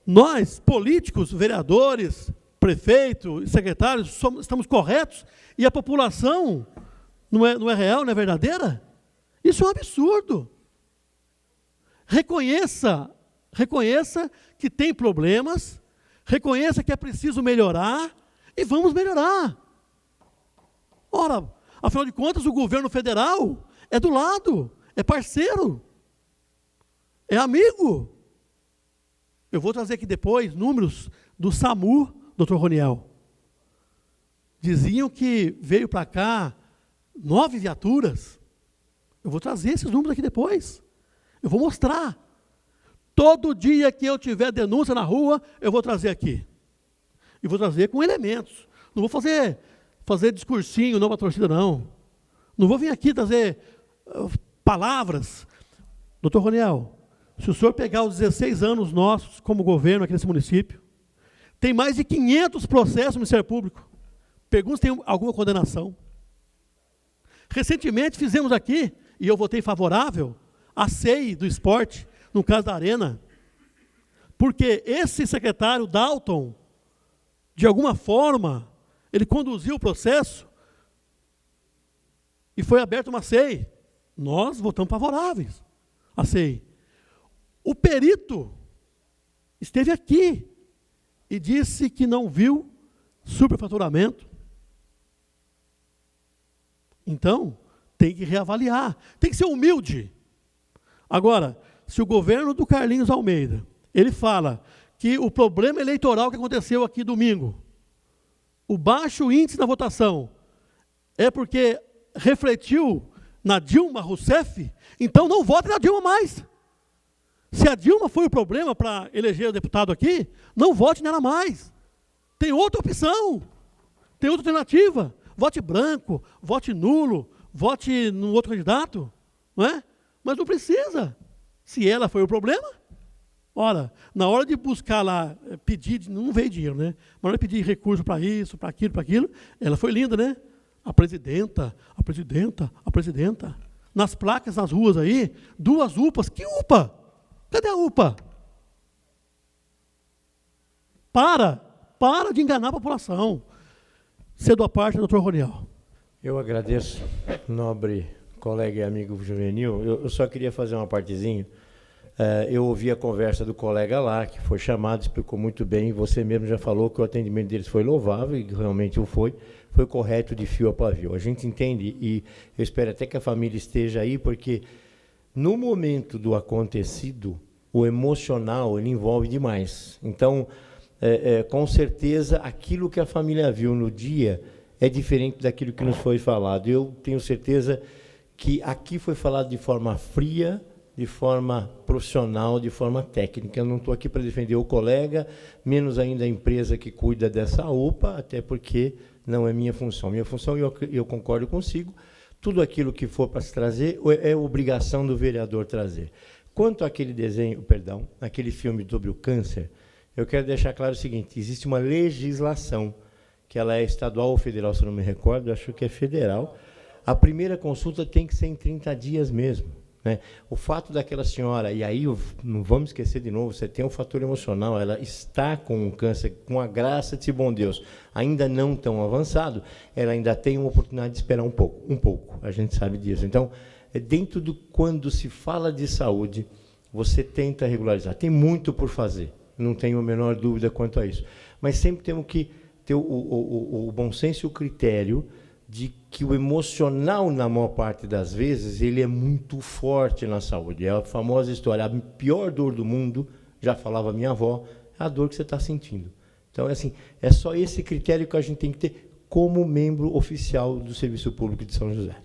nós, políticos, vereadores, prefeitos e secretários, estamos corretos e a população não é real, não é verdadeira? Isso é um absurdo. Reconheça que tem problemas, reconheça que é preciso melhorar e vamos melhorar. Ora, afinal de contas, o governo federal é do lado, é parceiro, é amigo. Eu vou trazer aqui depois números do SAMU, doutor Roniel. Diziam que veio para cá 9 viaturas. Eu vou trazer esses números aqui depois. Eu vou mostrar. Todo dia que eu tiver denúncia na rua, eu vou trazer aqui. E vou trazer com elementos. Não vou fazer discursinho, não para a torcida, não. Não vou vir aqui trazer palavras. Doutor Roniel, se o senhor pegar os 16 anos nossos como governo aqui nesse município, tem mais de 500 processos no Ministério Público. Pergunta se tem alguma condenação. Recentemente fizemos aqui, e eu votei favorável, a SEI do esporte, no caso da Arena, porque esse secretário, Dalton, de alguma forma, ele conduziu o processo e foi aberta uma SEI. Nós votamos favoráveis à SEI. O perito esteve aqui e disse que não viu superfaturamento. Então, tem que reavaliar, tem que ser humilde. Agora, se o governo do Carlinhos Almeida, ele fala que o problema eleitoral que aconteceu aqui domingo, o baixo índice na votação, é porque refletiu na Dilma Rousseff, então não vote na Dilma mais. Se a Dilma foi o problema para eleger o deputado aqui, não vote nela mais. Tem outra opção, tem outra alternativa. Vote branco, vote nulo, vote no outro candidato, não é? Mas não precisa. Se ela foi o problema, ora, na hora de buscar lá, pedir, não veio dinheiro, né? Mas na hora de pedir recurso para isso, para aquilo, ela foi linda, né? A presidenta. Nas placas, nas ruas aí, 2 UPAs. Que UPA? Cadê a UPA? Para de enganar a população. Cedo à parte, doutor Roniel. Eu agradeço, nobre colega e amigo juvenil. Eu só queria fazer uma partezinha. Eu ouvi a conversa do colega lá, que foi chamado, explicou muito bem. Você mesmo já falou que o atendimento deles foi louvável, e realmente o foi correto de fio a pavio. A gente entende, e eu espero até que a família esteja aí, porque no momento do acontecido, o emocional ele envolve demais. Então, com certeza, aquilo que a família viu no dia é diferente daquilo que nos foi falado. Eu tenho certeza que aqui foi falado de forma fria, de forma profissional, de forma técnica. Eu não estou aqui para defender o colega, menos ainda a empresa que cuida dessa UPA, até porque não é minha função. Minha função, eu concordo consigo, tudo aquilo que for para se trazer é obrigação do vereador trazer. Quanto àquele aquele filme sobre o câncer, eu quero deixar claro o seguinte: existe uma legislação, que ela é estadual ou federal, se eu não me recordo, acho que é federal. A primeira consulta tem que ser em 30 dias mesmo, né? O fato daquela senhora, e aí não vamos esquecer de novo, você tem um fator emocional, ela está com um câncer, com a graça de bom Deus, ainda não tão avançado, ela ainda tem uma oportunidade de esperar um pouco, a gente sabe disso. Então, dentro do quando se fala de saúde, você tenta regularizar. Tem muito por fazer, não tenho a menor dúvida quanto a isso. Mas sempre temos que ter o bom senso e o critério de que o emocional, na maior parte das vezes, ele é muito forte na saúde. É a famosa história, a pior dor do mundo, já falava minha avó, é a dor que você está sentindo. Então, é só esse critério que a gente tem que ter como membro oficial do Serviço Público de São José.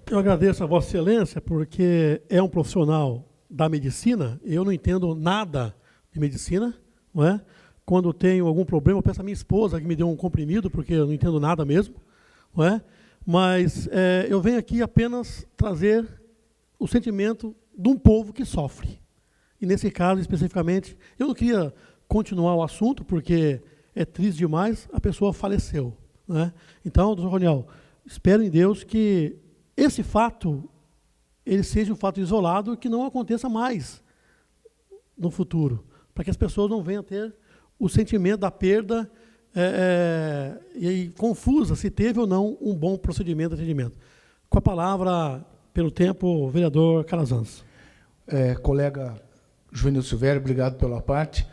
Eu agradeço a Vossa Excelência, porque é um profissional da medicina, eu não entendo nada de medicina, não é? Quando tenho algum problema, eu peço à minha esposa que me dê um comprimido, porque eu não entendo nada mesmo, não é? Mas eu venho aqui apenas trazer o sentimento de um povo que sofre. E nesse caso, especificamente, eu não queria continuar o assunto, porque é triste demais, a pessoa faleceu, né? Então, doutor Roniel, espero em Deus que esse fato ele seja um fato isolado e que não aconteça mais no futuro, para que as pessoas não venham a ter o sentimento da perda e confusa se teve ou não um bom procedimento de atendimento. Com a palavra, pelo tempo, o vereador Calazans. Colega Juvenil Silvério, obrigado pela parte.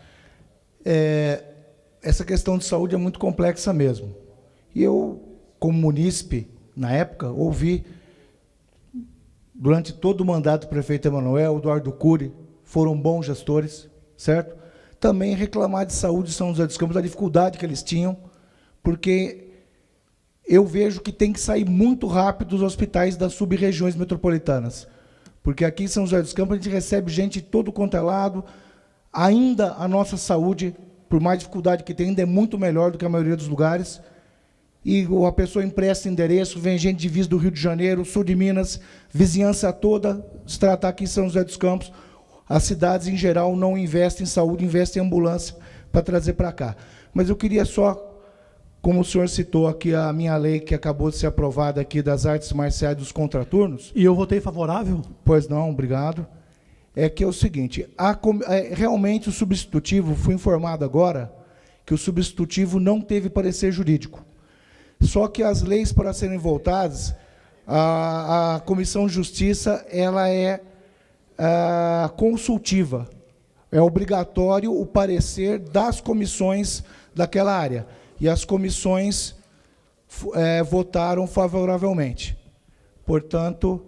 Essa questão de saúde é muito complexa mesmo. E eu, como munícipe, na época, ouvi, durante todo o mandato do prefeito Emanuel, Eduardo Cury, foram bons gestores, certo? Também reclamar de saúde de São José dos Campos, da dificuldade que eles tinham, porque eu vejo que tem que sair muito rápido os hospitais das sub-regiões metropolitanas. Porque aqui em São José dos Campos a gente recebe gente de todo quanto é lado, ainda a nossa saúde por mais dificuldade que tem, ainda é muito melhor do que a maioria dos lugares. E a pessoa empresta endereço, vem gente de Viz do Rio de Janeiro, sul de Minas, vizinhança toda, se tratar aqui em São José dos Campos. As cidades, em geral, não investem em saúde, investem em ambulância para trazer para cá. Mas eu queria só, como o senhor citou aqui a minha lei que acabou de ser aprovada aqui das artes marciais dos contraturnos. E eu votei favorável? Pois não, obrigado. É que é o seguinte, realmente o substitutivo, fui informado agora, que o substitutivo não teve parecer jurídico. Só que as leis, para serem votadas, a Comissão de Justiça ela é consultiva. É obrigatório o parecer das comissões daquela área. E as comissões votaram favoravelmente. Portanto,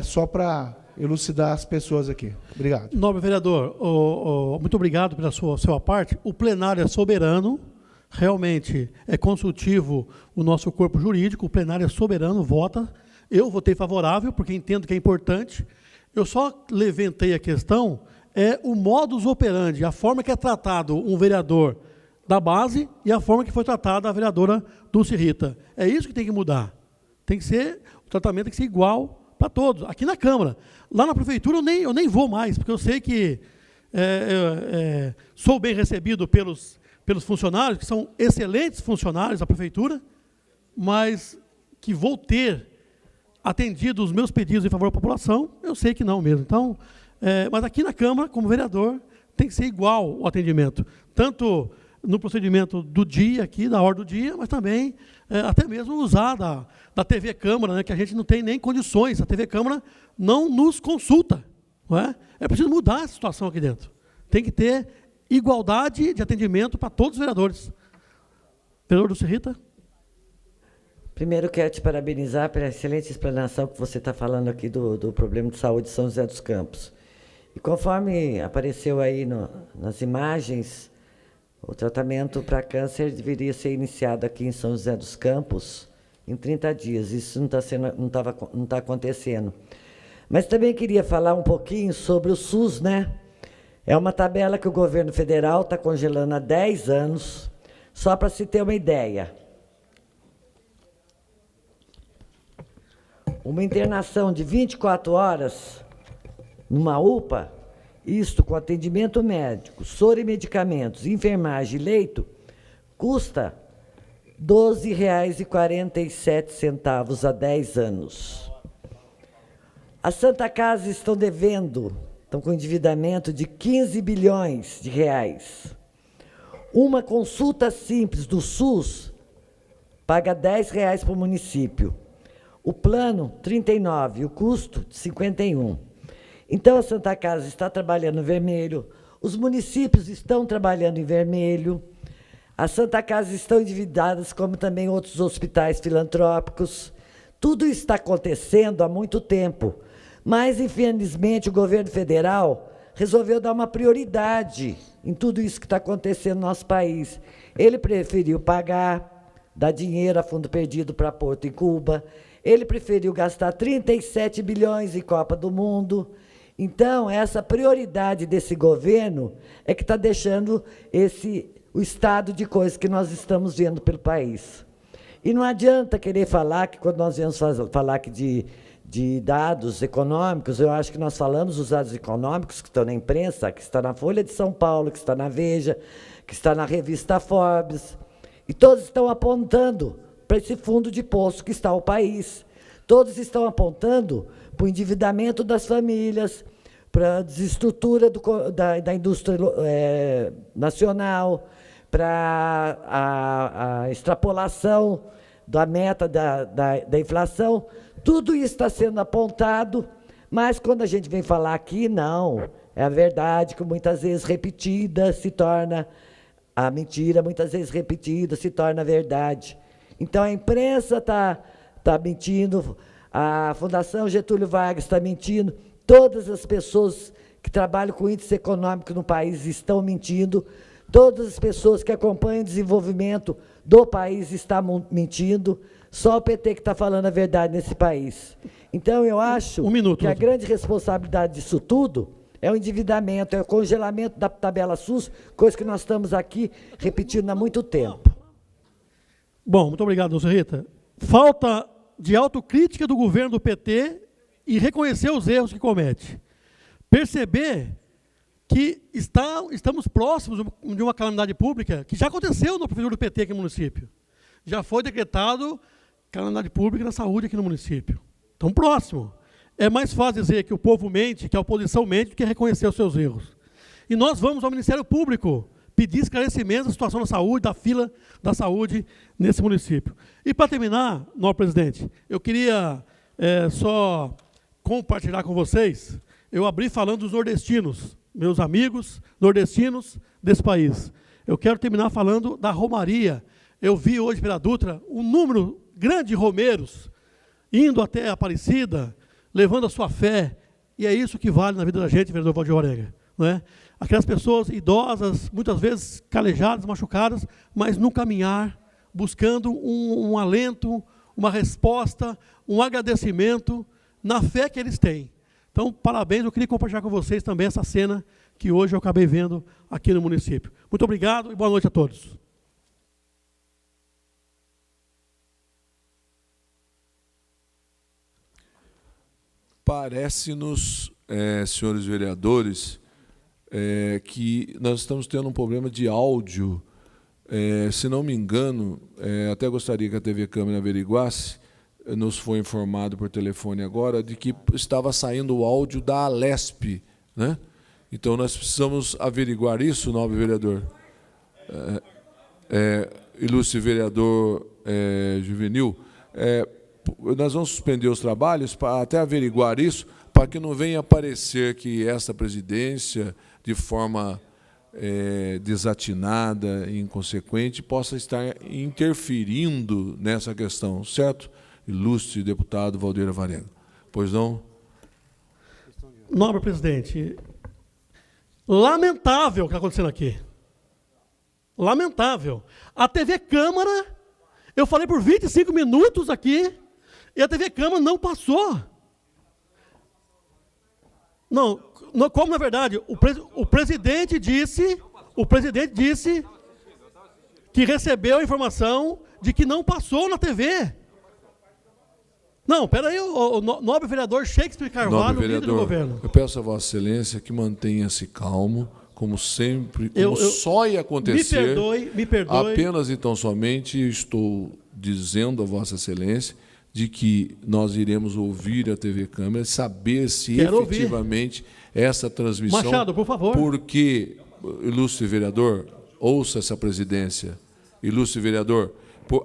só para elucidar as pessoas aqui. Obrigado. Nobre vereador, muito obrigado pela sua parte. O plenário é soberano, realmente é consultivo o nosso corpo jurídico, o plenário é soberano, vota. Eu votei favorável, porque entendo que é importante. Eu só levantei a questão, o modus operandi, a forma que é tratado um vereador da base e a forma que foi tratada a vereadora Dulce Rita. É isso que tem que mudar. Tem que ser, o tratamento tem que ser igual para todos. Aqui na Câmara. Lá na Prefeitura eu nem vou mais, porque eu sei que sou bem recebido pelos funcionários, que são excelentes funcionários da Prefeitura, mas que vou ter atendido os meus pedidos em favor da população, eu sei que não mesmo. Então, mas aqui na Câmara, como vereador, tem que ser igual o atendimento, tanto no procedimento do dia aqui, da hora do dia, mas também até mesmo usar da TV Câmara, né, que a gente não tem nem condições, a TV Câmara não nos consulta. Não é? É preciso mudar a situação aqui dentro. Tem que ter igualdade de atendimento para todos os vereadores. Vereador Dulce Rita? Primeiro, quero te parabenizar pela excelente explanação que você está falando aqui do problema de saúde de São José dos Campos. E conforme apareceu aí nas imagens, o tratamento para câncer deveria ser iniciado aqui em São José dos Campos em 30 dias. Isso não está acontecendo. Mas também queria falar um pouquinho sobre o SUS, né? É uma tabela que o governo federal está congelando há 10 anos, só para se ter uma ideia. Uma internação de 24 horas numa UPA, isto com atendimento médico, soro e medicamentos, enfermagem e leito, custa R$ 12,47 há 10 anos. As Santa Casa estão devendo, estão com endividamento de 15 bilhões de reais. Uma consulta simples do SUS paga R$ 10 para o município. O plano, 39, o custo, 51. Então, a Santa Casa está trabalhando em vermelho, os municípios estão trabalhando em vermelho, as Santa Casa estão endividadas, como também outros hospitais filantrópicos. Tudo está acontecendo há muito tempo, mas, infelizmente, o governo federal resolveu dar uma prioridade em tudo isso que está acontecendo no nosso país. Ele preferiu dar dinheiro a fundo perdido para Porto em Cuba. Ele preferiu gastar 37 bilhões em Copa do Mundo. Então, essa prioridade desse governo é que está deixando o estado de coisas que nós estamos vendo pelo país. E não adianta querer falar que, quando nós viemos falar aqui de dados econômicos, eu acho que nós falamos dos dados econômicos que estão na imprensa, que está na Folha de São Paulo, que está na Veja, que está na revista Forbes, e todos estão apontando para esse fundo de poço que está o país. Todos estão apontando para o endividamento das famílias, para a desestrutura da indústria nacional, para a extrapolação da meta da inflação. Tudo isso está sendo apontado, mas quando a gente vem falar aqui, não. É a verdade que muitas vezes repetida se torna a mentira, muitas vezes repetida se torna a verdade. Então, a imprensa está mentindo, a Fundação Getúlio Vargas está mentindo, todas as pessoas que trabalham com índice econômico no país estão mentindo, todas as pessoas que acompanham o desenvolvimento do país estão mentindo, só o PT que está falando a verdade nesse país. Então, eu acho que a grande responsabilidade disso tudo é o endividamento, é o congelamento da tabela SUS, coisa que nós estamos aqui repetindo há muito tempo. Bom, muito obrigado, doutora Rita. Falta de autocrítica do governo do PT e reconhecer os erros que comete. Perceber que estamos próximos de uma calamidade pública que já aconteceu na prefeitura do PT aqui no município. Já foi decretado calamidade pública na saúde aqui no município. Estamos próximos. É mais fácil dizer que o povo mente, que a oposição mente, do que reconhecer os seus erros. E nós vamos ao Ministério Público pedir esclarecimento da situação da saúde, da fila da saúde nesse município. E para terminar, nobre presidente, eu queria só compartilhar com vocês, eu abri falando dos nordestinos, meus amigos nordestinos desse país. Eu quero terminar falando da romaria. Eu vi hoje pela Dutra um número grande de romeiros indo até a Aparecida, levando a sua fé, e é isso que vale na vida da gente, vereador Valdir Orega, não é? Aquelas pessoas idosas, muitas vezes calejadas, machucadas, mas no caminhar, buscando um alento, uma resposta, um agradecimento na fé que eles têm. Então, parabéns, eu queria compartilhar com vocês também essa cena que hoje eu acabei vendo aqui no município. Muito obrigado e boa noite a todos. Parece-nos, senhores vereadores, que nós estamos tendo um problema de áudio. Se não me engano, até gostaria que a TV Câmara averiguasse, nos foi informado por telefone agora, de que estava saindo o áudio da Alesp, né? Então, nós precisamos averiguar isso, nobre vereador. Ilustre vereador Juvenil, nós vamos suspender os trabalhos para até averiguar isso, para que não venha aparecer que esta presidência, de forma desatinada e inconsequente, possa estar interferindo nessa questão, certo? Ilustre deputado Valdir Varela. Pois não? Nobre presidente, lamentável o que está acontecendo aqui. Lamentável. A TV Câmara, eu falei por 25 minutos aqui, e a TV Câmara não passou. Não, como na verdade, o presidente disse que recebeu a informação de que não passou na TV. Não, peraí, o nobre vereador Shakespeare Carvalho, líder do governo. Eu peço a Vossa Excelência que mantenha-se calmo, como sempre, como só ia acontecer. Me perdoe. Apenas e tão somente estou dizendo a Vossa Excelência de que nós iremos ouvir a TV Câmara, saber se efetivamente essa transmissão... Machado, por favor. Porque, ilustre vereador, ouça essa presidência, ilustre vereador,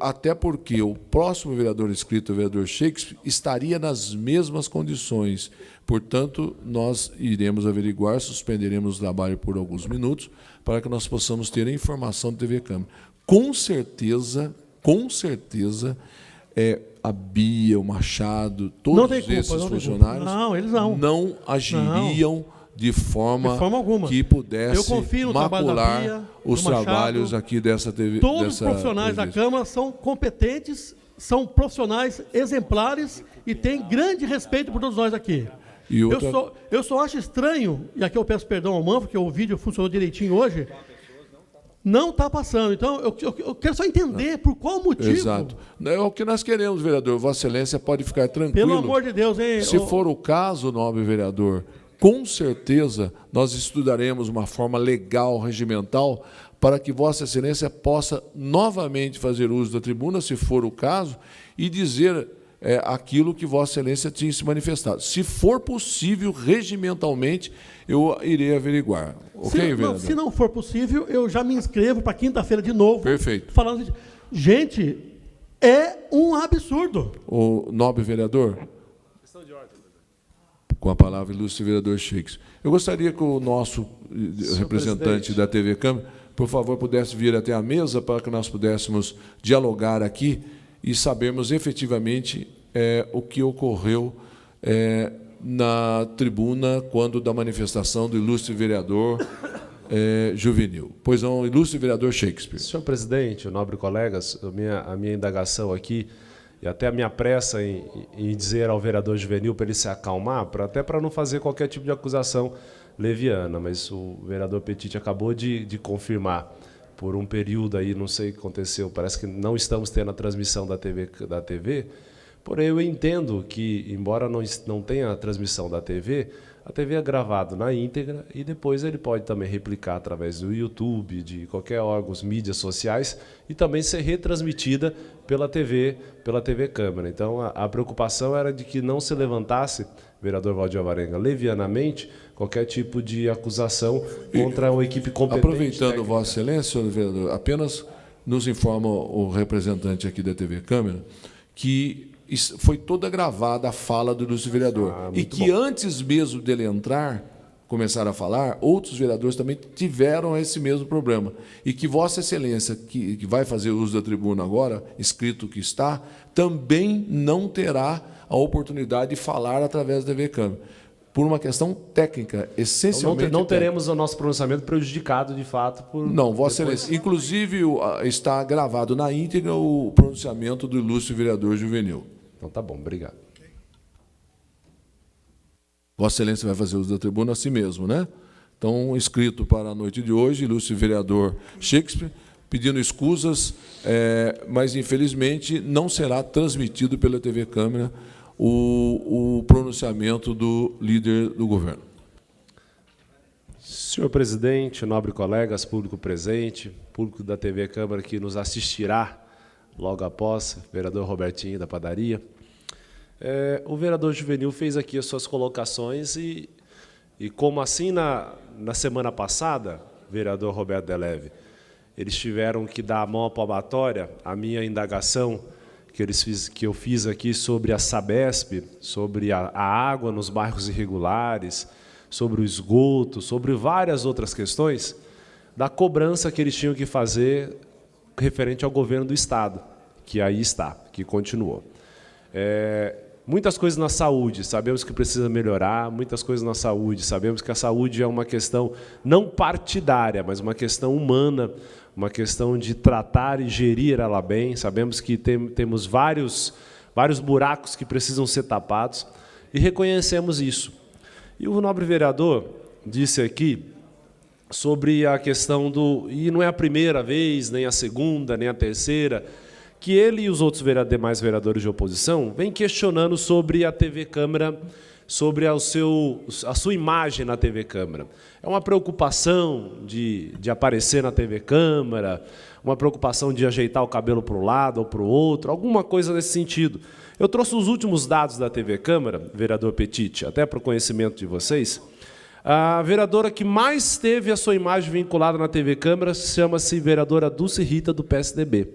até porque o próximo vereador inscrito, o vereador Shakespeare, estaria nas mesmas condições. Portanto, nós iremos averiguar, suspenderemos o trabalho por alguns minutos, para que nós possamos ter a informação da TV Câmara. Com certeza, a Bia, o Machado, todos esses funcionários não agiriam de forma alguma que pudesse macular os trabalhos aqui dessa TV. Todos os profissionais da Câmara são competentes, são profissionais exemplares e têm grande respeito por todos nós aqui. Eu só acho estranho, e aqui eu peço perdão ao Manfro, porque o vídeo funcionou direitinho hoje, não está passando. Então, eu quero só entender por qual motivo. Exato. É o que nós queremos, vereador. Vossa Excelência pode ficar tranquilo. Pelo amor de Deus, hein? Se for o caso, nobre vereador, com certeza nós estudaremos uma forma legal, regimental, para que Vossa Excelência possa novamente fazer uso da tribuna, se for o caso, e dizer aquilo que Vossa Excelência tinha se manifestado. Se for possível, regimentalmente, eu irei averiguar. Ok, vereador? Se não for possível, eu já me inscrevo para quinta-feira de novo. Perfeito. Falando, gente, é um absurdo. O nobre vereador, com a palavra, ilustre vereador Shakespeare. Eu gostaria que o nosso representante da TV Câmara, por favor, pudesse vir até a mesa para que nós pudéssemos dialogar aqui e sabermos efetivamente o que ocorreu na tribuna quando da manifestação do ilustre vereador Juvenil. Pois não, ilustre vereador Shakespeare. Senhor presidente, nobre colegas, a minha indagação aqui, e até a minha pressa em dizer ao vereador Juvenil para ele se acalmar, até para não fazer qualquer tipo de acusação leviana, mas o vereador Petit acabou de confirmar. Por um período aí, não sei o que aconteceu, parece que não estamos tendo a transmissão da TV, porém eu entendo que, embora não tenha a transmissão da TV, a TV é gravada na íntegra e depois ele pode também replicar através do YouTube, de qualquer órgãos, mídias sociais, e também ser retransmitida pela TV Câmara. Então, a preocupação era de que não se levantasse, vereador Valdir Alvarenga, levianamente, qualquer tipo de acusação contra uma equipe competente. Aproveitando Vossa Excelência, senhor vereador, apenas nos informa o representante aqui da TV Câmara que foi toda gravada a fala do ilustre vereador. E que antes mesmo dele começar a falar, outros vereadores também tiveram esse mesmo problema. E que Vossa Excelência, que vai fazer uso da tribuna agora, escrito que está, também não terá a oportunidade de falar através da TV Câmara. Por uma questão técnica, essencialmente. Não teremos o nosso pronunciamento prejudicado, de fato, por. Não, Vossa Excelência. Inclusive, está gravado na íntegra o pronunciamento do ilustre vereador Juvenil. Então tá bom, obrigado. Vossa Excelência vai fazer uso da tribuna assim mesmo, né? Então, escrito para a noite de hoje, ilustre vereador Shakespeare, pedindo escusas, mas infelizmente não será transmitido pela TV Câmara o pronunciamento do líder do governo. Senhor presidente, nobre colegas, público presente, público da TV Câmara que nos assistirá logo após, vereador Robertinho da padaria. O vereador Juvenil fez aqui as suas colocações e como assim na semana passada, vereador Roberto Deleve, eles tiveram que dar a mão à palmatória à minha indagação que eu fiz aqui sobre a Sabesp, sobre a água nos bairros irregulares, sobre o esgoto, sobre várias outras questões, da cobrança que eles tinham que fazer referente ao governo do Estado, que aí está, que continuou. Muitas coisas na saúde, sabemos que precisa melhorar, muitas coisas na saúde, sabemos que a saúde é uma questão não partidária, mas uma questão humana, uma questão de tratar e gerir ela bem, sabemos que temos vários buracos que precisam ser tapados e reconhecemos isso. E o nobre vereador disse aqui sobre a questão e não é a primeira vez, nem a segunda, nem a terceira, que ele e os outros demais vereadores de oposição vêm questionando sobre a TV Câmara, sobre a sua imagem na TV Câmara. É uma preocupação de aparecer na TV Câmara, uma preocupação de ajeitar o cabelo para um lado ou para o outro, alguma coisa nesse sentido. Eu trouxe os últimos dados da TV Câmara, vereador Petit, até para o conhecimento de vocês. A vereadora que mais teve a sua imagem vinculada na TV Câmara chama-se vereadora Dulce Rita, do PSDB.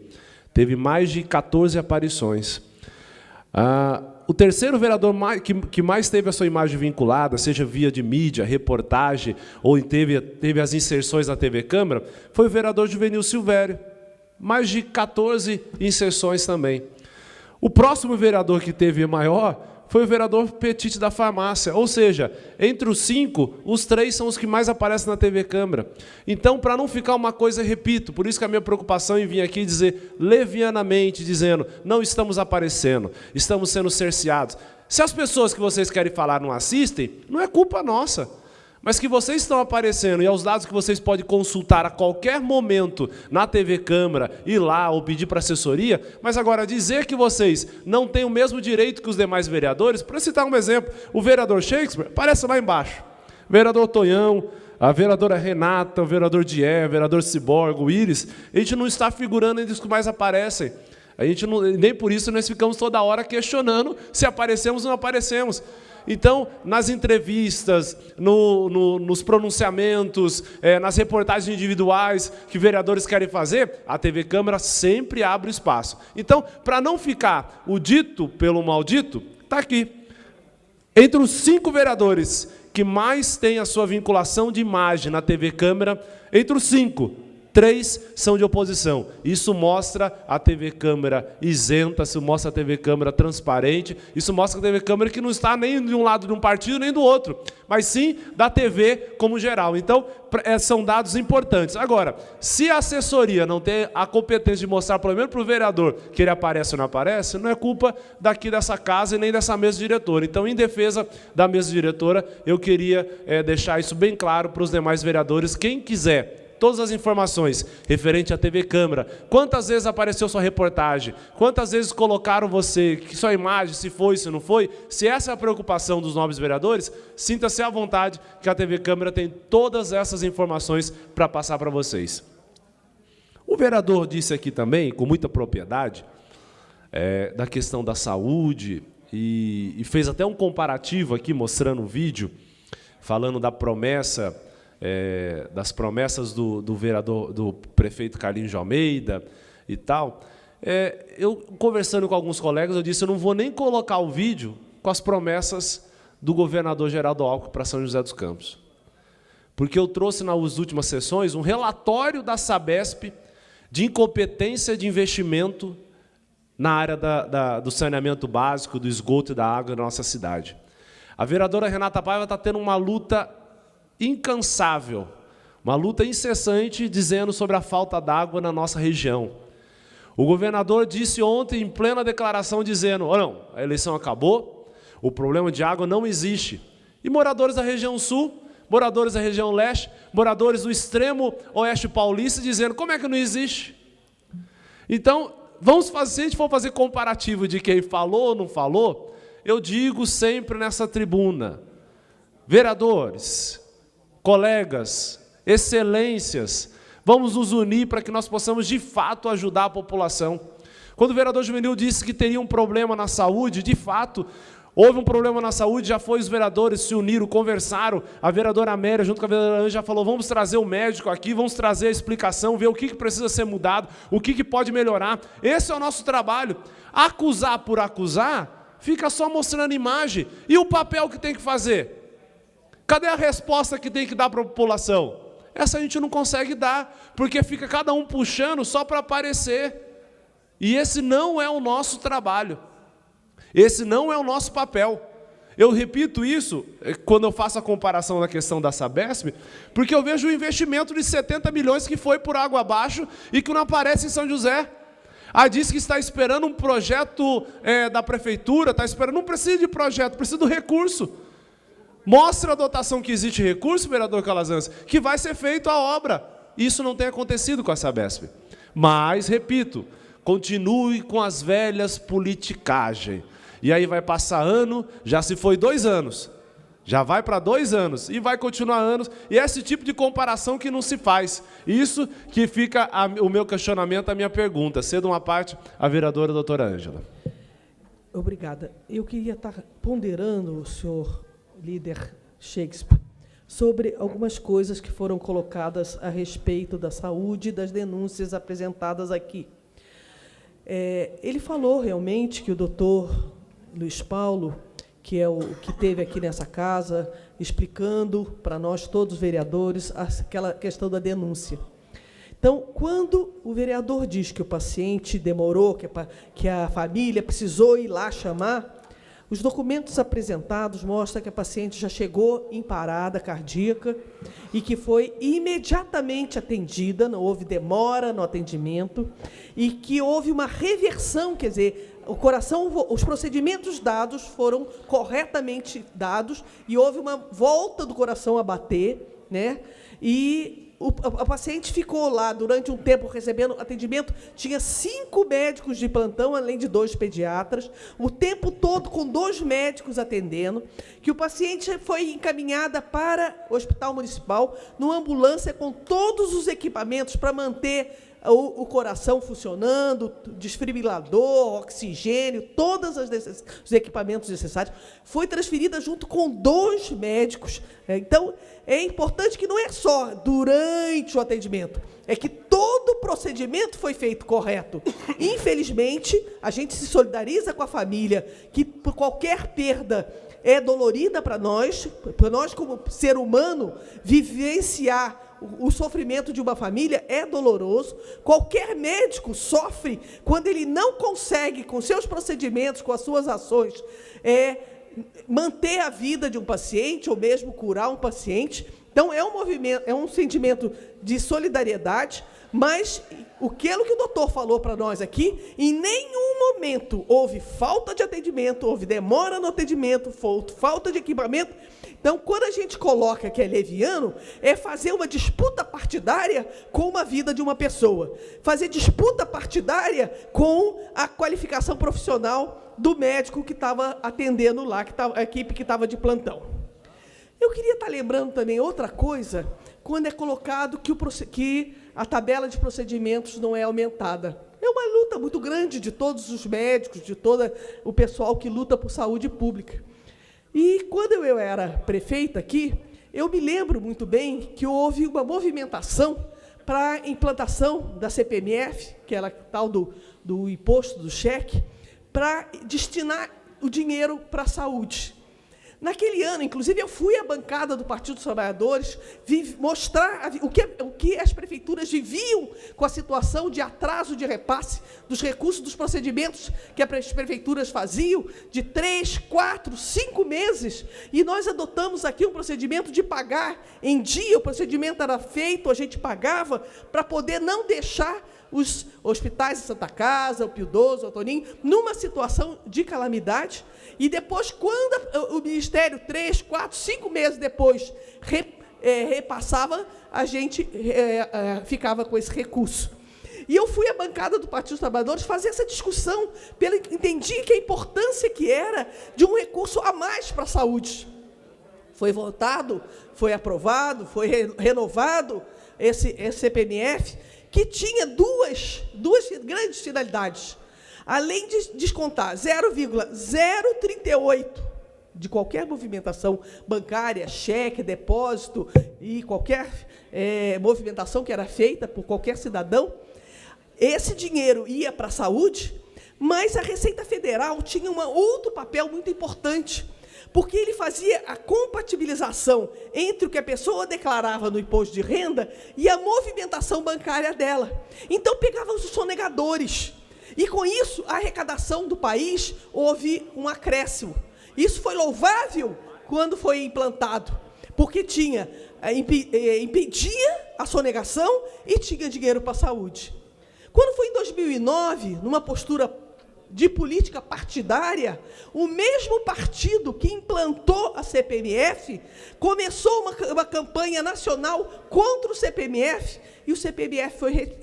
Teve mais de 14 aparições. O terceiro vereador que mais teve a sua imagem vinculada, seja via de mídia, reportagem, ou teve as inserções na TV Câmara, foi o vereador Juvenil Silvério. Mais de 14 inserções também. O próximo vereador que teve maior foi o vereador Petit da farmácia, ou seja, entre os 5, os 3 são os que mais aparecem na TV Câmara. Então, para não ficar uma coisa, repito, por isso que a minha preocupação em vir aqui dizer levianamente, dizendo, não estamos aparecendo, estamos sendo cerceados. Se as pessoas que vocês querem falar não assistem, não é culpa nossa. Mas que vocês estão aparecendo e aos dados que vocês podem consultar a qualquer momento na TV Câmara, ir lá ou pedir para assessoria, mas agora dizer que vocês não têm o mesmo direito que os demais vereadores, para citar um exemplo, o vereador Shakespeare aparece lá embaixo, o vereador Tonhão, a vereadora Renata, o vereador Dier, o vereador Ciborgo, o Íris, a gente não está figurando entre os que mais aparecem. A gente não, nem por isso nós ficamos toda hora questionando se aparecemos ou não aparecemos. Então, nas entrevistas, nos pronunciamentos, nas reportagens individuais que vereadores querem fazer, a TV Câmara sempre abre espaço. Então, para não ficar o dito pelo maldito, está aqui. Entre os 5 vereadores que mais têm a sua vinculação de imagem na TV Câmara, entre os 5, 3 são de oposição. Isso mostra a TV Câmara isenta, isso mostra a TV Câmara transparente, isso mostra a TV Câmara que não está nem de um lado de um partido nem do outro, mas sim da TV como geral. Então, são dados importantes. Agora, se a assessoria não tem a competência de mostrar, pelo menos para o vereador, que ele aparece ou não aparece, não é culpa daqui dessa casa e nem dessa mesa diretora. Então, em defesa da mesa diretora, eu queria deixar isso bem claro para os demais vereadores. Quem quiser todas as informações referente à TV Câmara, quantas vezes apareceu sua reportagem, quantas vezes colocaram você, que sua imagem, se foi, se não foi, se essa é a preocupação dos nobres vereadores, sinta-se à vontade que a TV Câmara tem todas essas informações para passar para vocês. O vereador disse aqui também, com muita propriedade, da questão da saúde, e fez até um comparativo aqui, mostrando o vídeo, falando da promessa, das promessas do vereador, do prefeito Carlinhos de Almeida e tal. Eu, conversando com alguns colegas, eu disse, eu não vou nem colocar o vídeo com as promessas do governador Geraldo Alckmin para São José dos Campos. Porque eu trouxe nas últimas sessões um relatório da Sabesp de incompetência de investimento na área do saneamento básico, do esgoto e da água da nossa cidade. A vereadora Renata Paiva está tendo uma luta incansável, uma luta incessante, dizendo sobre a falta d'água na nossa região. O governador disse ontem, em plena declaração, dizendo, não, a eleição acabou, o problema de água não existe. E moradores da região sul, moradores da região leste, moradores do extremo oeste paulista, dizendo, como é que não existe? Então, se a gente for fazer comparativo de quem falou ou não falou, eu digo sempre nessa tribuna, vereadores, colegas, excelências, vamos nos unir para que nós possamos, de fato, ajudar a população. Quando o vereador Juvenil disse que teria um problema na saúde, de fato, houve um problema na saúde, já foi os vereadores se uniram, conversaram, a vereadora Amélia, junto com a vereadora Ângela, falou, vamos trazer o médico aqui, vamos trazer a explicação, ver o que precisa ser mudado, o que pode melhorar. Esse é o nosso trabalho. Acusar por acusar, fica só mostrando imagem. E o papel que tem que fazer? Cadê a resposta que tem que dar para a população? Essa a gente não consegue dar, porque fica cada um puxando só para aparecer. E esse não é o nosso trabalho. Esse não é o nosso papel. Eu repito isso quando eu faço a comparação na questão da Sabesp, porque eu vejo o investimento de 70 milhões que foi por água abaixo e que não aparece em São José. Diz que está esperando um projeto da prefeitura, está esperando, não precisa de projeto, precisa do recurso. Mostra a dotação que existe recurso, vereador Calazans, que vai ser feita a obra. Isso não tem acontecido com a Sabesp. Mas, repito, continue com as velhas politicagens. E aí vai passar ano, já se foi 2 anos. Já vai para 2 anos e vai continuar anos. E é esse tipo de comparação que não se faz. Isso que fica o meu questionamento, a minha pergunta. Cedo uma parte, a vereadora doutora Ângela. Obrigada. Eu queria estar ponderando, o senhor líder Shakespeare, sobre algumas coisas que foram colocadas a respeito da saúde e das denúncias apresentadas aqui. Ele falou realmente que o doutor Luiz Paulo, que é o que teve aqui nessa casa, explicando para nós, todos os vereadores, aquela questão da denúncia. Então, quando o vereador diz que o paciente demorou, que a família precisou ir lá chamar, os documentos apresentados mostram que a paciente já chegou em parada cardíaca e que foi imediatamente atendida, não houve demora no atendimento, e que houve uma reversão, quer dizer, o coração, os procedimentos dados foram corretamente dados e houve uma volta do coração a bater, né? E a paciente ficou lá durante um tempo recebendo atendimento, tinha 5 médicos de plantão, além de 2 pediatras, o tempo todo com 2 médicos atendendo, que o paciente foi encaminhada para o Hospital Municipal, numa ambulância com todos os equipamentos para manter o coração funcionando, desfibrilador, oxigênio, todos os equipamentos necessários, foi transferida junto com 2 médicos. Então, é importante que não é só durante o atendimento, é que todo o procedimento foi feito correto. Infelizmente, a gente se solidariza com a família, que por qualquer perda é dolorida para nós como ser humano, vivenciar o sofrimento de uma família é doloroso. Qualquer médico sofre quando ele não consegue, com seus procedimentos, com as suas ações, manter a vida de um paciente ou mesmo curar um paciente. Então, é um movimento, é um sentimento de solidariedade, mas aquilo que o doutor falou para nós aqui, em nenhum momento houve falta de atendimento, houve demora no atendimento, falta de equipamento. Então, quando a gente coloca que é leviano, é fazer uma disputa partidária com uma vida de uma pessoa. Fazer disputa partidária com a qualificação profissional do médico que estava atendendo lá, a equipe que estava de plantão. Eu queria estar lembrando também outra coisa, quando é colocado que a tabela de procedimentos não é aumentada. É uma luta muito grande de todos os médicos, de todo o pessoal que luta por saúde pública. E, quando eu era prefeita aqui, eu me lembro muito bem que houve uma movimentação para a implantação da CPMF, que era tal do imposto do cheque, para destinar o dinheiro para a saúde. Naquele ano, inclusive, eu fui à bancada do Partido dos Trabalhadores mostrar o que as prefeituras viviam com a situação de atraso de repasse dos recursos dos procedimentos que as prefeituras faziam de 3, 4, 5 meses. E nós adotamos aqui um procedimento de pagar em dia. O procedimento era feito, a gente pagava, para poder não deixar os hospitais de Santa Casa, o Pio XII, o Toninho, numa situação de calamidade. E depois, quando o Ministério, 3, 4, 5 meses depois, repassava, a gente ficava com esse recurso. E eu fui à bancada do Partido dos Trabalhadores fazer essa discussão, entendi que a importância que era de um recurso a mais para a saúde. Foi votado, foi aprovado, foi renovado esse CPMF, que tinha duas grandes finalidades. Além de descontar 0,038 de qualquer movimentação bancária, cheque, depósito e qualquer movimentação que era feita por qualquer cidadão, esse dinheiro ia para a saúde, mas a Receita Federal tinha um outro papel muito importante, porque ele fazia a compatibilização entre o que a pessoa declarava no imposto de renda e a movimentação bancária dela. Então, pegava os sonegadores. E, com isso, a arrecadação do país houve um acréscimo. Isso foi louvável quando foi implantado, porque impedia a sonegação e tinha dinheiro para a saúde. Quando foi em 2009, numa postura de política partidária, o mesmo partido que implantou a CPMF começou uma campanha nacional contra o CPMF, e o CPMF foi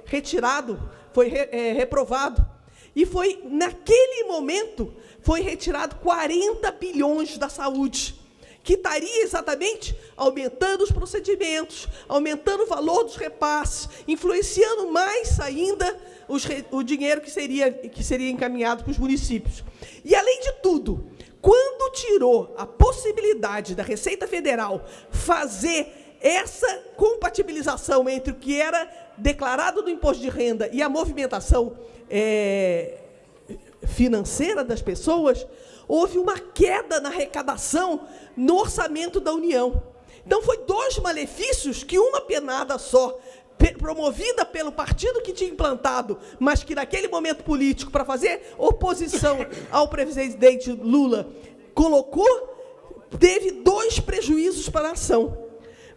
retirado, foi reprovado. E foi, naquele momento, foi retirado 40 bilhões da saúde, que estaria exatamente aumentando os procedimentos, aumentando o valor dos repasses, influenciando mais ainda o dinheiro que seria encaminhado para os municípios. E, além de tudo, quando tirou a possibilidade da Receita Federal fazer essa compatibilização entre o que era declarado no imposto de renda e a movimentação financeira das pessoas, houve uma queda na arrecadação no orçamento da União. Então, foi 2 malefícios que uma penada só, promovida pelo partido que tinha implantado, mas que, naquele momento político, para fazer oposição ao presidente Lula, colocou, teve 2 prejuízos para a nação.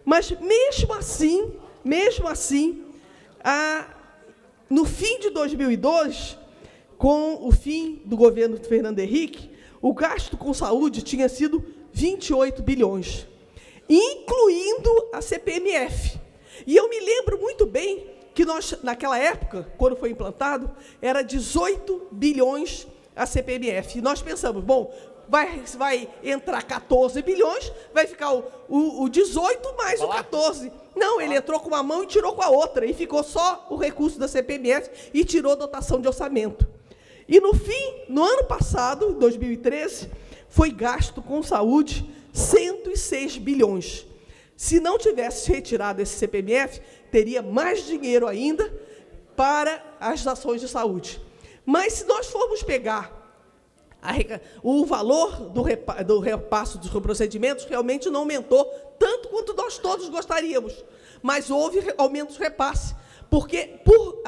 Mas, mesmo assim, no fim de 2002, com o fim do governo de Fernando Henrique, o gasto com saúde tinha sido 28 bilhões, incluindo a CPMF. E eu me lembro muito bem que nós, naquela época, quando foi implantado, era 18 bilhões a CPMF. E nós pensamos, bom, vai entrar 14 bilhões, vai ficar o 18 mais o 14. Não, ele entrou com uma mão e tirou com a outra, e ficou só o recurso da CPMF e tirou a dotação de orçamento. E, no ano passado, 2013, foi gasto com saúde 106 bilhões. Se não tivesse retirado esse CPMF, teria mais dinheiro ainda para as ações de saúde. Mas, se nós formos pegar o valor do repasso dos procedimentos, realmente não aumentou tanto quanto nós todos gostaríamos. mas houve aumento de repasse, porque por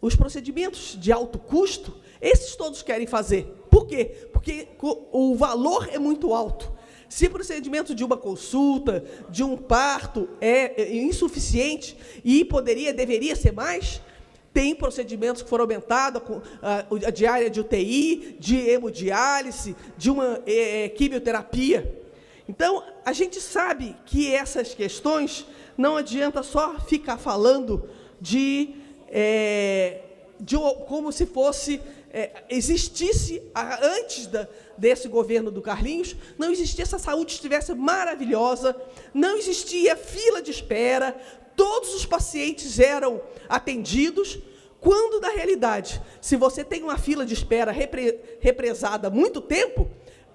os procedimentos de alto custo, esses todos querem fazer. Por quê? Porque o valor é muito alto. Se o procedimento de uma consulta, de um parto é insuficiente e deveria ser mais, tem procedimentos que foram aumentados, a diária de UTI, de hemodiálise, de uma quimioterapia. Então, a gente sabe que essas questões não adianta só ficar falando como se fosse existisse antes desse governo do Carlinhos, não existia, essa saúde estivesse maravilhosa, não existia fila de espera, todos os pacientes eram atendidos, quando, na realidade, se você tem uma fila de espera represada há muito tempo,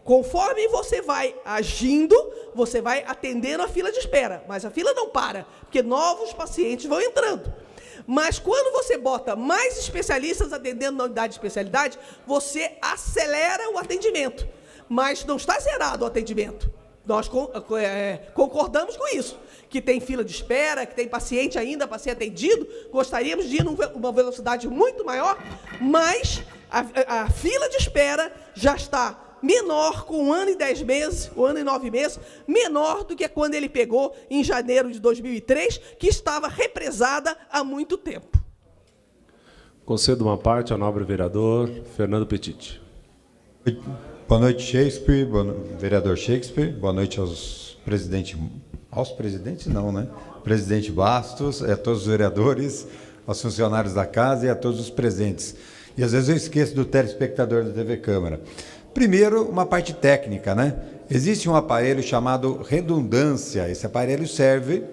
conforme você vai agindo, você vai atendendo a fila de espera, mas a fila não para, porque novos pacientes vão entrando. Mas quando você bota mais especialistas atendendo na unidade de especialidade, você acelera o atendimento. Mas não está zerado o atendimento. Nós concordamos com isso. Que tem fila de espera, que tem paciente ainda para ser atendido. Gostaríamos de ir numa velocidade muito maior, mas a fila de espera já está menor, com 1 ano e 10 meses, 1 ano e 9 meses, menor do que quando ele pegou em janeiro de 2003, que estava represada há muito tempo. Concedo uma parte ao nobre vereador Fernando Petit. Boa noite, Shakespeare, vereador Shakespeare, boa noite aos presidentes não, né? Presidente Bastos, a todos os vereadores, aos funcionários da casa e a todos os presentes. E às vezes eu esqueço do telespectador da TV Câmara. Primeiro, uma parte técnica, né? Existe um aparelho chamado redundância. Esse aparelho serve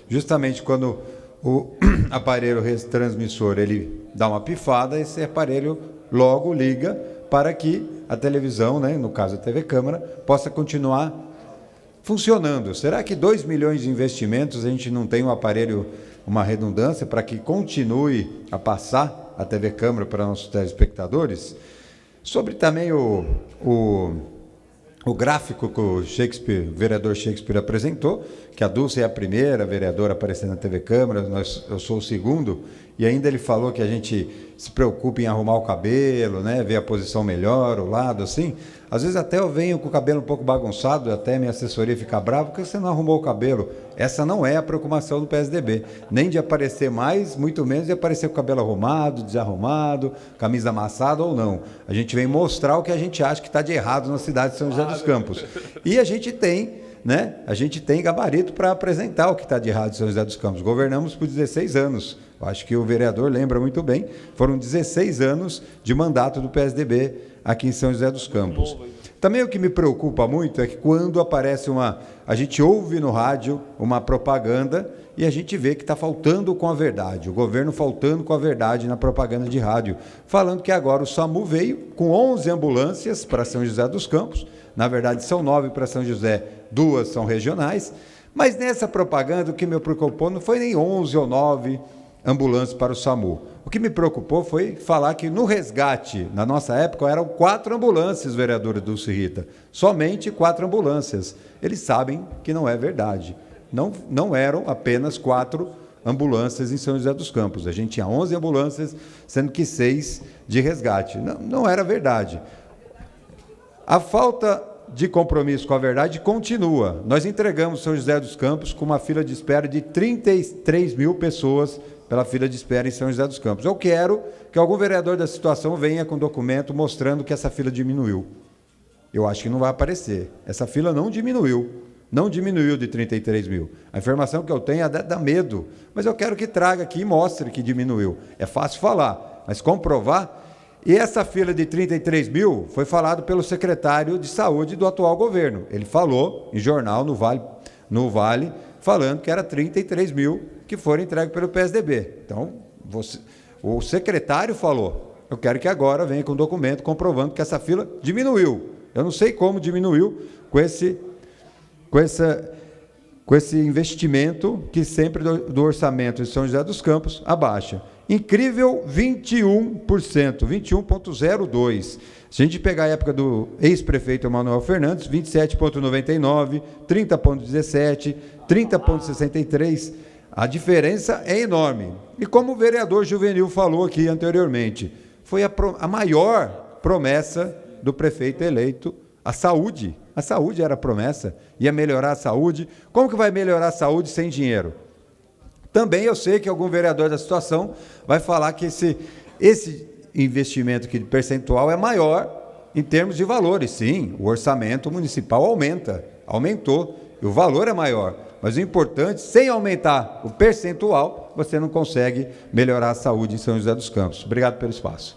justamente quando o aparelho retransmissor ele dá uma pifada, esse aparelho logo liga para que a televisão, né, no caso a TV Câmara, possa continuar funcionando. Será que 2 milhões de investimentos a gente não tem um aparelho, uma redundância para que continue a passar a TV Câmara para nossos telespectadores? Sobre também o gráfico que o vereador Shakespeare apresentou, que a Dulce é a primeira vereadora a aparecer na TV Câmara, eu sou o segundo, e ainda ele falou que a gente se preocupa em arrumar o cabelo, né, ver a posição melhor, o lado, assim. Às vezes até eu venho com o cabelo um pouco bagunçado, até minha assessoria fica brava, porque você não arrumou o cabelo. Essa não é a preocupação do PSDB, nem de aparecer mais, muito menos de aparecer com o cabelo arrumado, desarrumado, camisa amassada ou não. A gente vem mostrar o que a gente acha que está de errado na cidade de São José dos Campos. E a gente tem, né, gabarito para apresentar o que está de errado em São José dos Campos. Governamos por 16 anos. Eu acho que o vereador lembra muito bem. Foram 16 anos de mandato do PSDB aqui em São José dos Campos. Também o que me preocupa muito é que quando aparece a gente ouve no rádio uma propaganda e a gente vê que está faltando com a verdade, o governo faltando com a verdade na propaganda de rádio, falando que agora o SAMU veio com 11 ambulâncias para São José dos Campos, na verdade são 9 para São José, 2 são regionais, mas nessa propaganda o que me preocupou não foi nem 11 ou 9 ambulâncias para o SAMU. O que me preocupou foi falar que no resgate, na nossa época, eram 4 ambulâncias, vereadora Dulce Rita. Somente 4 ambulâncias. Eles sabem que não é verdade. Não eram apenas 4 ambulâncias em São José dos Campos. A gente tinha 11 ambulâncias, sendo que 6 de resgate. Não era verdade. A falta de compromisso com a verdade continua. Nós entregamos São José dos Campos com uma fila de espera de 33 mil pessoas pela fila de espera em São José dos Campos. Eu quero que algum vereador da situação venha com documento mostrando que essa fila diminuiu. Eu acho que não vai aparecer. Essa fila não diminuiu de 33 mil. A informação que eu tenho dá medo, mas eu quero que traga aqui e mostre que diminuiu. É fácil falar, mas comprovar. E essa fila de 33 mil foi falado pelo secretário de saúde do atual governo. Ele falou em jornal no Vale, falando que era 33 mil que foram entregues pelo PSDB. Então, o secretário falou, eu quero que agora venha com um documento comprovando que essa fila diminuiu. Eu não sei como diminuiu com esse investimento que sempre do orçamento de São José dos Campos abaixa. Incrível 21%, 21,02%. Se a gente pegar a época do ex-prefeito Manuel Fernandes, 27,99%, 30,17%, 30,63%. A diferença é enorme. E como o vereador Juvenil falou aqui anteriormente, foi a maior promessa do prefeito eleito, a saúde. A saúde era a promessa, ia melhorar a saúde. Como que vai melhorar a saúde sem dinheiro? Também eu sei que algum vereador da situação vai falar que esse investimento aqui de percentual é maior em termos de valores. Sim, o orçamento municipal aumentou, e o valor é maior. Mas o importante, sem aumentar o percentual, você não consegue melhorar a saúde em São José dos Campos. Obrigado pelo espaço.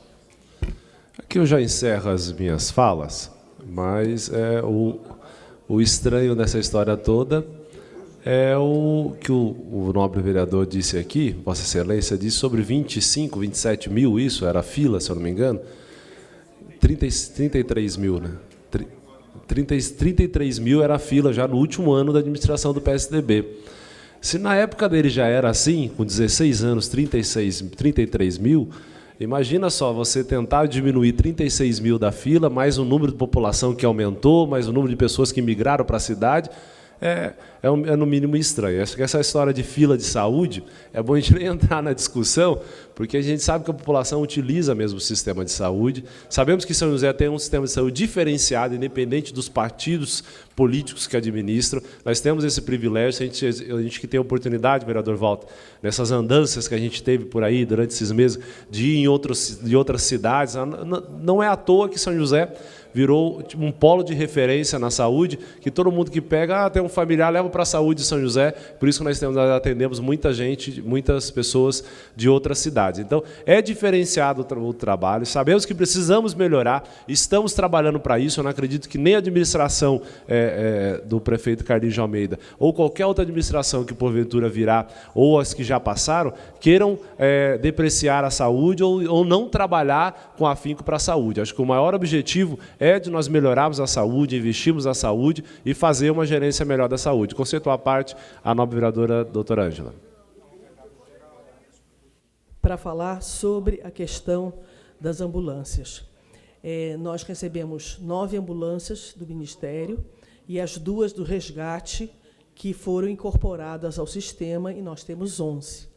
Aqui eu já encerro as minhas falas, mas o estranho dessa história toda é o que o nobre vereador disse aqui, Vossa Excelência disse sobre 25, 27 mil, isso era a fila, se eu não me engano, 33 mil, né? 33 mil era a fila já no último ano da administração do PSDB. Se na época dele já era assim, com 16 anos, 33 mil, imagina só, você tentar diminuir 36 mil da fila, mais o número de população que aumentou, mais o número de pessoas que migraram para a cidade, é no mínimo estranho. Acho que essa história de fila de saúde, é bom a gente nem entrar na discussão, porque a gente sabe que a população utiliza mesmo o sistema de saúde. Sabemos que São José tem um sistema de saúde diferenciado, independente dos partidos políticos que administram. Nós temos esse privilégio, a gente que tem a oportunidade, vereador Walter, nessas andanças que a gente teve por aí durante esses meses, de ir em outras cidades. Não é à toa que São José virou um polo de referência na saúde, que todo mundo que pega, tem um familiar, leva para a saúde de São José, por isso que nós atendemos muita gente, muitas pessoas de outras cidades. Então, é diferenciado o trabalho, sabemos que precisamos melhorar, estamos trabalhando para isso, eu não acredito que nem a administração do prefeito Carlinhos de Almeida, ou qualquer outra administração que porventura virá, ou as que já passaram, queiram depreciar a saúde ou não trabalhar com afinco para a saúde. Acho que o maior objetivo é de nós melhorarmos a saúde, investirmos na saúde e fazer uma gerência melhor da saúde. Conceituar à parte, a nobre vereadora doutora Ângela. Para falar sobre a questão das ambulâncias. Nós recebemos 9 ambulâncias do Ministério e as 2 do resgate que foram incorporadas ao sistema, e nós temos 11.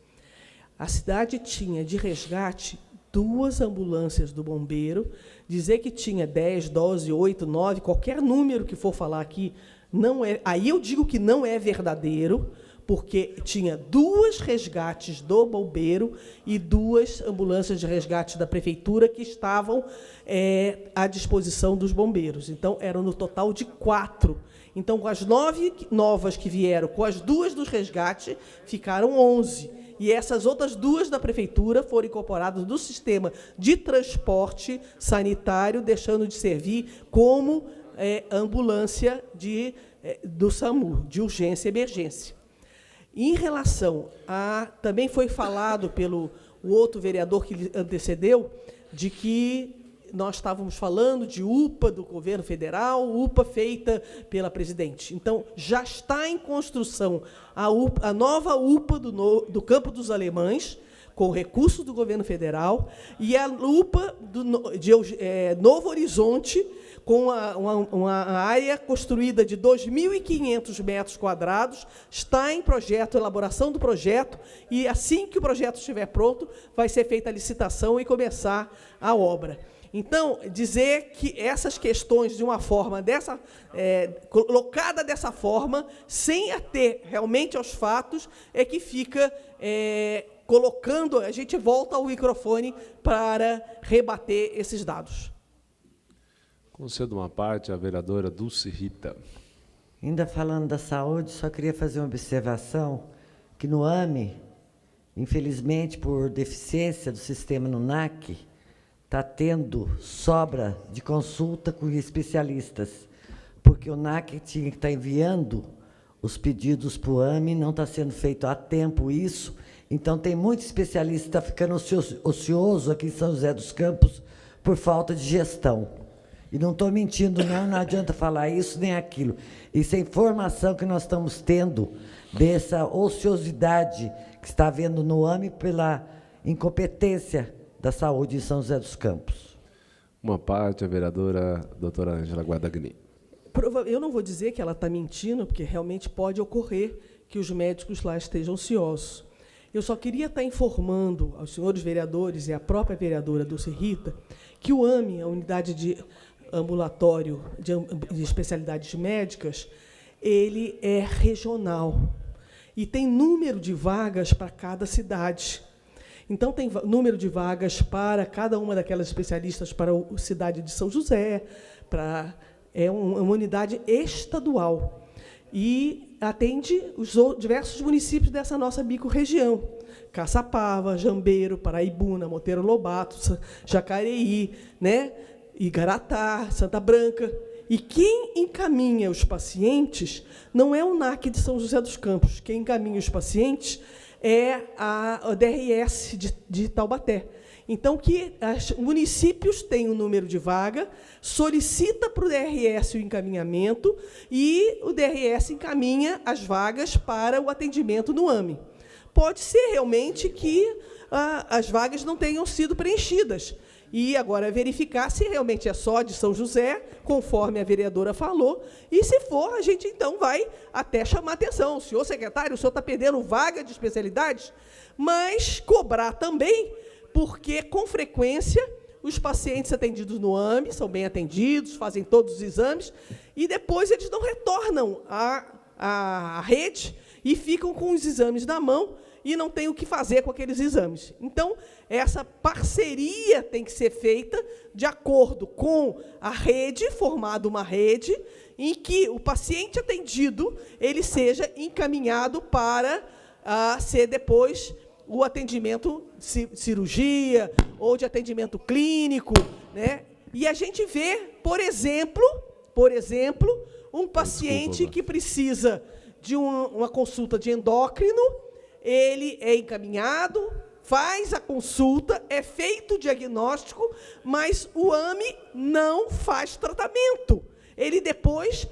A cidade tinha de resgate 2 ambulâncias do bombeiro. Dizer que tinha 10, 12, 8, 9, qualquer número que for falar aqui, não é. Aí eu digo que não é verdadeiro, porque tinha 2 resgates do bombeiro e 2 ambulâncias de resgate da prefeitura que estavam à disposição dos bombeiros. Então, eram no total de 4. Então, com as 9 novas que vieram, com as 2 dos resgates, ficaram 11. E essas outras 2 da prefeitura foram incorporadas no sistema de transporte sanitário, deixando de servir como ambulância do SAMU, de urgência e emergência. Em relação também foi falado pelo outro vereador que lhe antecedeu, de que nós estávamos falando de UPA do governo federal, UPA feita pela presidente. Então, já está em construção a nova UPA do Campo dos Alemães, com recursos do governo federal, e a UPA de Novo Horizonte, com uma área construída de 2.500 metros quadrados, está em projeto, elaboração do projeto, e assim que o projeto estiver pronto, vai ser feita a licitação e começar a obra. Então, dizer que essas questões, de uma forma colocada dessa forma, sem ater realmente aos fatos, é que fica colocando, a gente volta ao microfone para rebater esses dados. Concedo uma parte à vereadora Dulce Rita. Ainda falando da saúde, só queria fazer uma observação, que no AME, infelizmente, por deficiência do sistema no NAC, está tendo sobra de consulta com especialistas, porque o NAC tinha que estar enviando os pedidos para o AME, não está sendo feito a tempo isso, então tem muito especialista que está ficando ocioso aqui em São José dos Campos por falta de gestão. E não estou mentindo, não adianta falar isso nem aquilo. Isso é informação que nós estamos tendo dessa ociosidade que está havendo no AME pela incompetência da saúde em São José dos Campos. Uma parte, a vereadora doutora Ângela Guadagni. Eu não vou dizer que ela está mentindo, porque realmente pode ocorrer que os médicos lá estejam ociosos. Eu só queria estar informando aos senhores vereadores e à própria vereadora Dulce Rita que o AME, a Unidade de Ambulatório de Especialidades Médicas, ele é regional e tem número de vagas para cada cidade. Então, tem número de vagas para cada uma daquelas especialistas para a cidade de São José, é uma unidade estadual. E atende os diversos municípios dessa nossa bicorregião. Caçapava, Jambeiro, Paraibuna, Monteiro Lobato, Jacareí, né? Igaratá, Santa Branca. E quem encaminha os pacientes não é o NAC de São José dos Campos. Quem encaminha os pacientes é a DRS de Taubaté. Então, que os municípios têm um número de vaga, solicita para o DRS o encaminhamento e o DRS encaminha as vagas para o atendimento no AME. Pode ser realmente que as vagas não tenham sido preenchidas. E agora verificar se realmente é só de São José, conforme a vereadora falou, e se for, a gente então vai até chamar atenção. O senhor secretário, o senhor está perdendo vaga de especialidades, mas cobrar também, porque, com frequência, os pacientes atendidos no AME são bem atendidos, fazem todos os exames, e depois eles não retornam à rede e ficam com os exames na mão e não têm o que fazer com aqueles exames. Então, essa parceria tem que ser feita de acordo com a rede, formada uma rede, em que o paciente atendido ele seja encaminhado para ser depois o atendimento cirurgia ou de atendimento clínico, né? E a gente vê, por exemplo, um paciente que precisa de uma consulta de endócrino, ele é encaminhado, faz a consulta, é feito o diagnóstico, mas o AME não faz tratamento. Ele depois,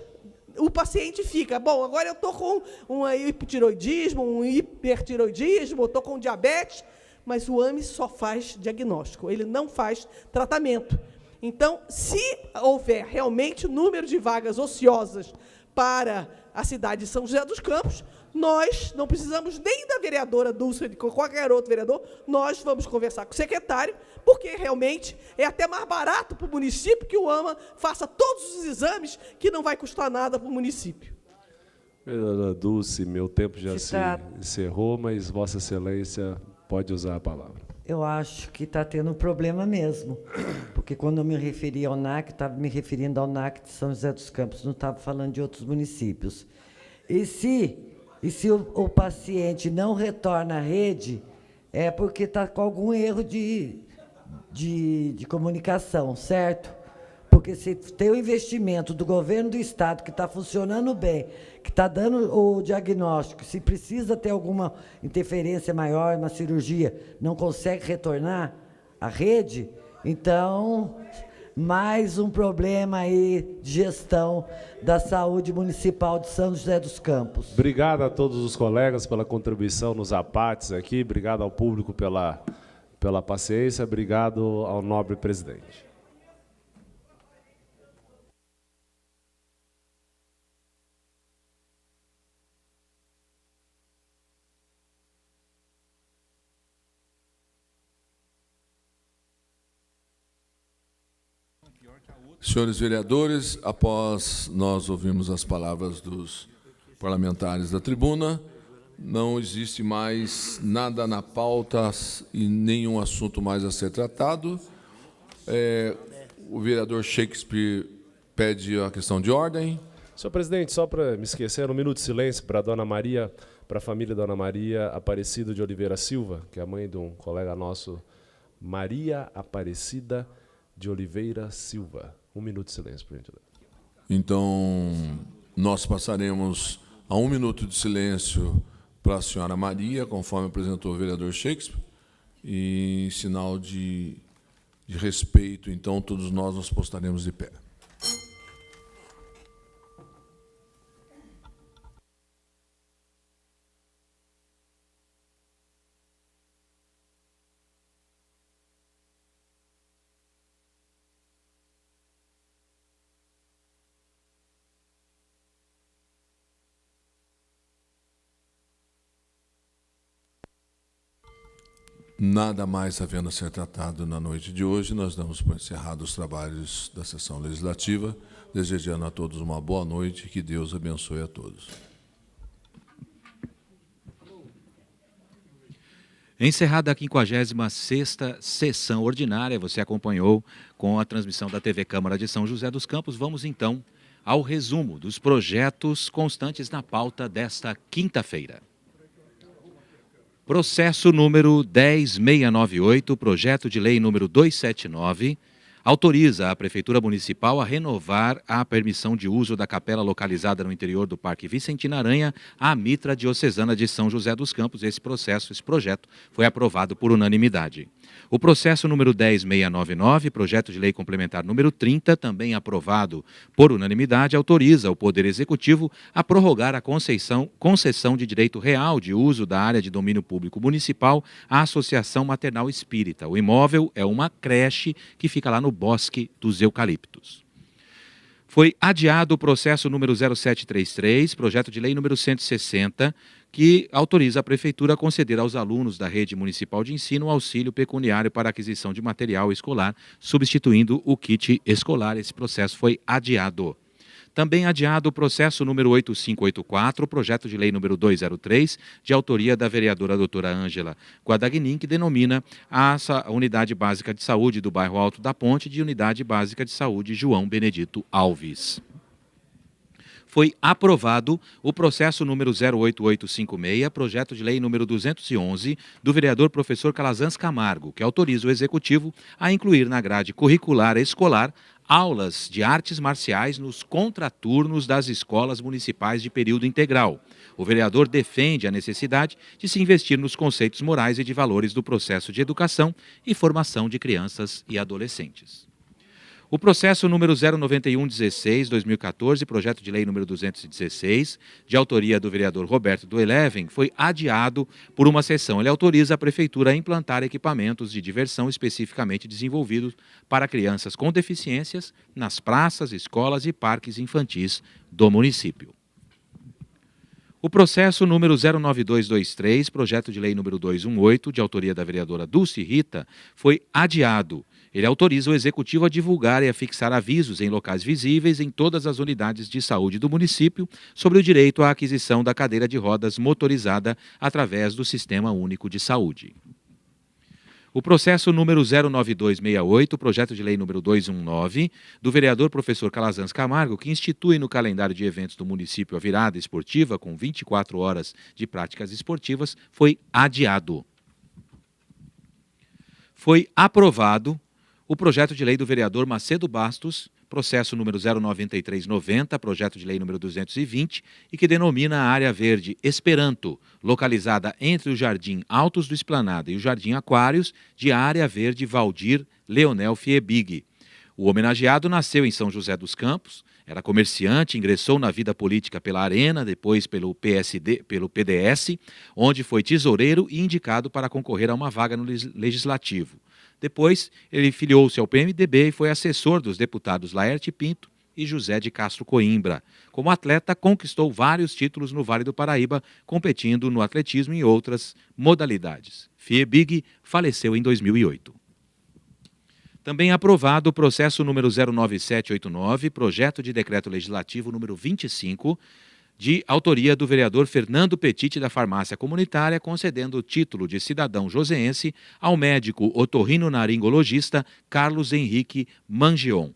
o paciente fica, bom, agora eu estou com um hipotiroidismo, um hipertiroidismo, estou com diabetes, mas o AME só faz diagnóstico, ele não faz tratamento. Então, se houver realmente número de vagas ociosas para a cidade de São José dos Campos, nós não precisamos nem da vereadora Dulce, de qualquer outro vereador, nós vamos conversar com o secretário, porque realmente é até mais barato para o município que o AMA faça todos os exames, que não vai custar nada para o município. Vereadora Dulce, meu tempo já se encerrou, mas Vossa Excelência pode usar a palavra. Eu acho que está tendo um problema mesmo, porque quando eu me referi ao NAC, estava me referindo ao NAC de São José dos Campos, não estava falando de outros municípios. E se o paciente não retorna à rede, é porque está com algum erro de comunicação, certo? Porque se tem o investimento do governo do Estado, que está funcionando bem, que está dando o diagnóstico, se precisa ter alguma interferência maior, uma cirurgia, não consegue retornar à rede, então, mais um problema aí de gestão da saúde municipal de São José dos Campos. Obrigado a todos os colegas pela contribuição nos apates aqui, obrigado ao público pela paciência, obrigado ao nobre presidente. Senhores vereadores, após nós ouvirmos as palavras dos parlamentares da tribuna, não existe mais nada na pauta e nenhum assunto mais a ser tratado. O vereador Shakespeare pede a questão de ordem. Senhor presidente, só para me esquecer, um minuto de silêncio para a Dona Maria, para a família Dona Maria Aparecida de Oliveira Silva, que é a mãe de um colega nosso, Maria Aparecida de Oliveira Silva. Um minuto de silêncio, por gentileza. Então, nós passaremos a 1 minuto de silêncio para a senhora Maria, conforme apresentou o vereador Shakespeare, e em sinal de respeito, então, todos nós nos postaremos de pé. Nada mais havendo a ser tratado na noite de hoje, nós damos por encerrados os trabalhos da sessão legislativa, desejando a todos uma boa noite e que Deus abençoe a todos. Encerrada a 56ª sessão ordinária, você acompanhou com a transmissão da TV Câmara de São José dos Campos. Vamos então ao resumo dos projetos constantes na pauta desta quinta-feira. Processo número 10698, projeto de lei número 279, autoriza a Prefeitura Municipal a renovar a permissão de uso da capela localizada no interior do Parque Vicentina Aranha à Mitra Diocesana de São José dos Campos. Esse projeto foi aprovado por unanimidade. O processo número 10699, projeto de lei complementar número 30, também aprovado por unanimidade, autoriza o Poder Executivo a prorrogar a concessão de direito real de uso da área de domínio público municipal à Associação Maternal Espírita. O imóvel é uma creche que fica lá no Bosque dos Eucaliptos. Foi adiado o processo número 0733, projeto de lei número 160, que autoriza a Prefeitura a conceder aos alunos da rede municipal de ensino um auxílio pecuniário para aquisição de material escolar, substituindo o kit escolar. Esse processo foi adiado. Também adiado o processo número 8584, projeto de lei número 203, de autoria da vereadora doutora Ângela Guadagnin, que denomina a Unidade Básica de Saúde do bairro Alto da Ponte de Unidade Básica de Saúde João Benedito Alves. Foi aprovado o processo número 08856, projeto de lei número 211, do vereador professor Calazans Camargo, que autoriza o Executivo a incluir na grade curricular escolar aulas de artes marciais nos contraturnos das escolas municipais de período integral. O vereador defende a necessidade de se investir nos conceitos morais e de valores do processo de educação e formação de crianças e adolescentes. O processo número 09116-2014, projeto de lei número 216, de autoria do vereador Roberto do Eleven, foi adiado por uma sessão. Ele autoriza a Prefeitura a implantar equipamentos de diversão especificamente desenvolvidos para crianças com deficiências nas praças, escolas e parques infantis do município. O processo número 09223, projeto de lei número 218, de autoria da vereadora Dulce Rita, foi adiado. Ele autoriza o Executivo a divulgar e a fixar avisos em locais visíveis em todas as unidades de saúde do município sobre o direito à aquisição da cadeira de rodas motorizada através do Sistema Único de Saúde. O processo número 09268, projeto de lei número 219, do vereador professor Calazans Camargo, que institui no calendário de eventos do município a virada esportiva com 24 horas de práticas esportivas, foi adiado. Foi aprovado o projeto de lei do vereador Macedo Bastos, processo número 09390, projeto de lei número 220, e que denomina a área verde Esperanto, localizada entre o Jardim Altos do Esplanada e o Jardim Aquários, de área verde Valdir Leonel Fiebig. O homenageado nasceu em São José dos Campos, era comerciante, ingressou na vida política pela Arena, depois pelo PDS, onde foi tesoureiro e indicado para concorrer a uma vaga no Legislativo. Depois, ele filiou-se ao PMDB e foi assessor dos deputados Laerte Pinto e José de Castro Coimbra. Como atleta, conquistou vários títulos no Vale do Paraíba, competindo no atletismo e outras modalidades. Fiebig faleceu em 2008. Também aprovado o processo número 09789, projeto de decreto legislativo número 25, de autoria do vereador Fernando Petit da Farmácia Comunitária, concedendo o título de cidadão joseense ao médico otorrino-naringologista Carlos Henrique Mangion.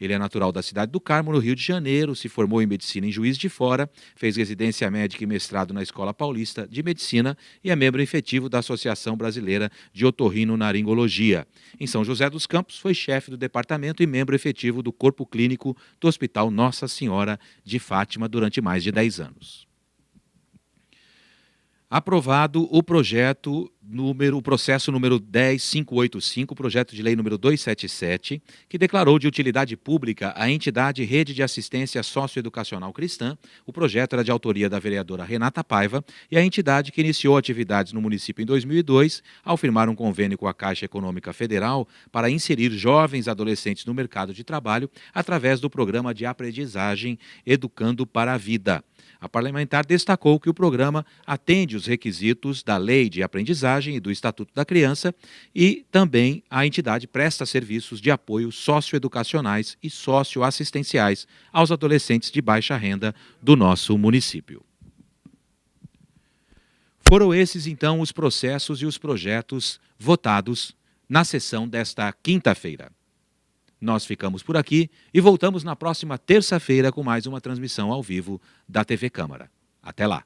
Ele é natural da cidade do Carmo, no Rio de Janeiro, se formou em medicina em Juiz de Fora, fez residência médica e mestrado na Escola Paulista de Medicina e é membro efetivo da Associação Brasileira de Otorrino-Naringologia. Em São José dos Campos, foi chefe do departamento e membro efetivo do Corpo Clínico do Hospital Nossa Senhora de Fátima durante mais de 10 anos. Aprovado o processo número 10585, projeto de lei número 277, que declarou de utilidade pública a entidade Rede de Assistência Socioeducacional Cristã. O projeto era de autoria da vereadora Renata Paiva e a entidade que iniciou atividades no município em 2002, ao firmar um convênio com a Caixa Econômica Federal para inserir jovens adolescentes no mercado de trabalho através do programa de aprendizagem Educando para a Vida. A parlamentar destacou que o programa atende os requisitos da Lei de Aprendizagem aprendizagem e do Estatuto da Criança, e também a entidade presta serviços de apoio socioeducacionais e socioassistenciais aos adolescentes de baixa renda do nosso município. Foram esses, então, os processos e os projetos votados na sessão desta quinta-feira. Nós ficamos por aqui e voltamos na próxima terça-feira com mais uma transmissão ao vivo da TV Câmara. Até lá!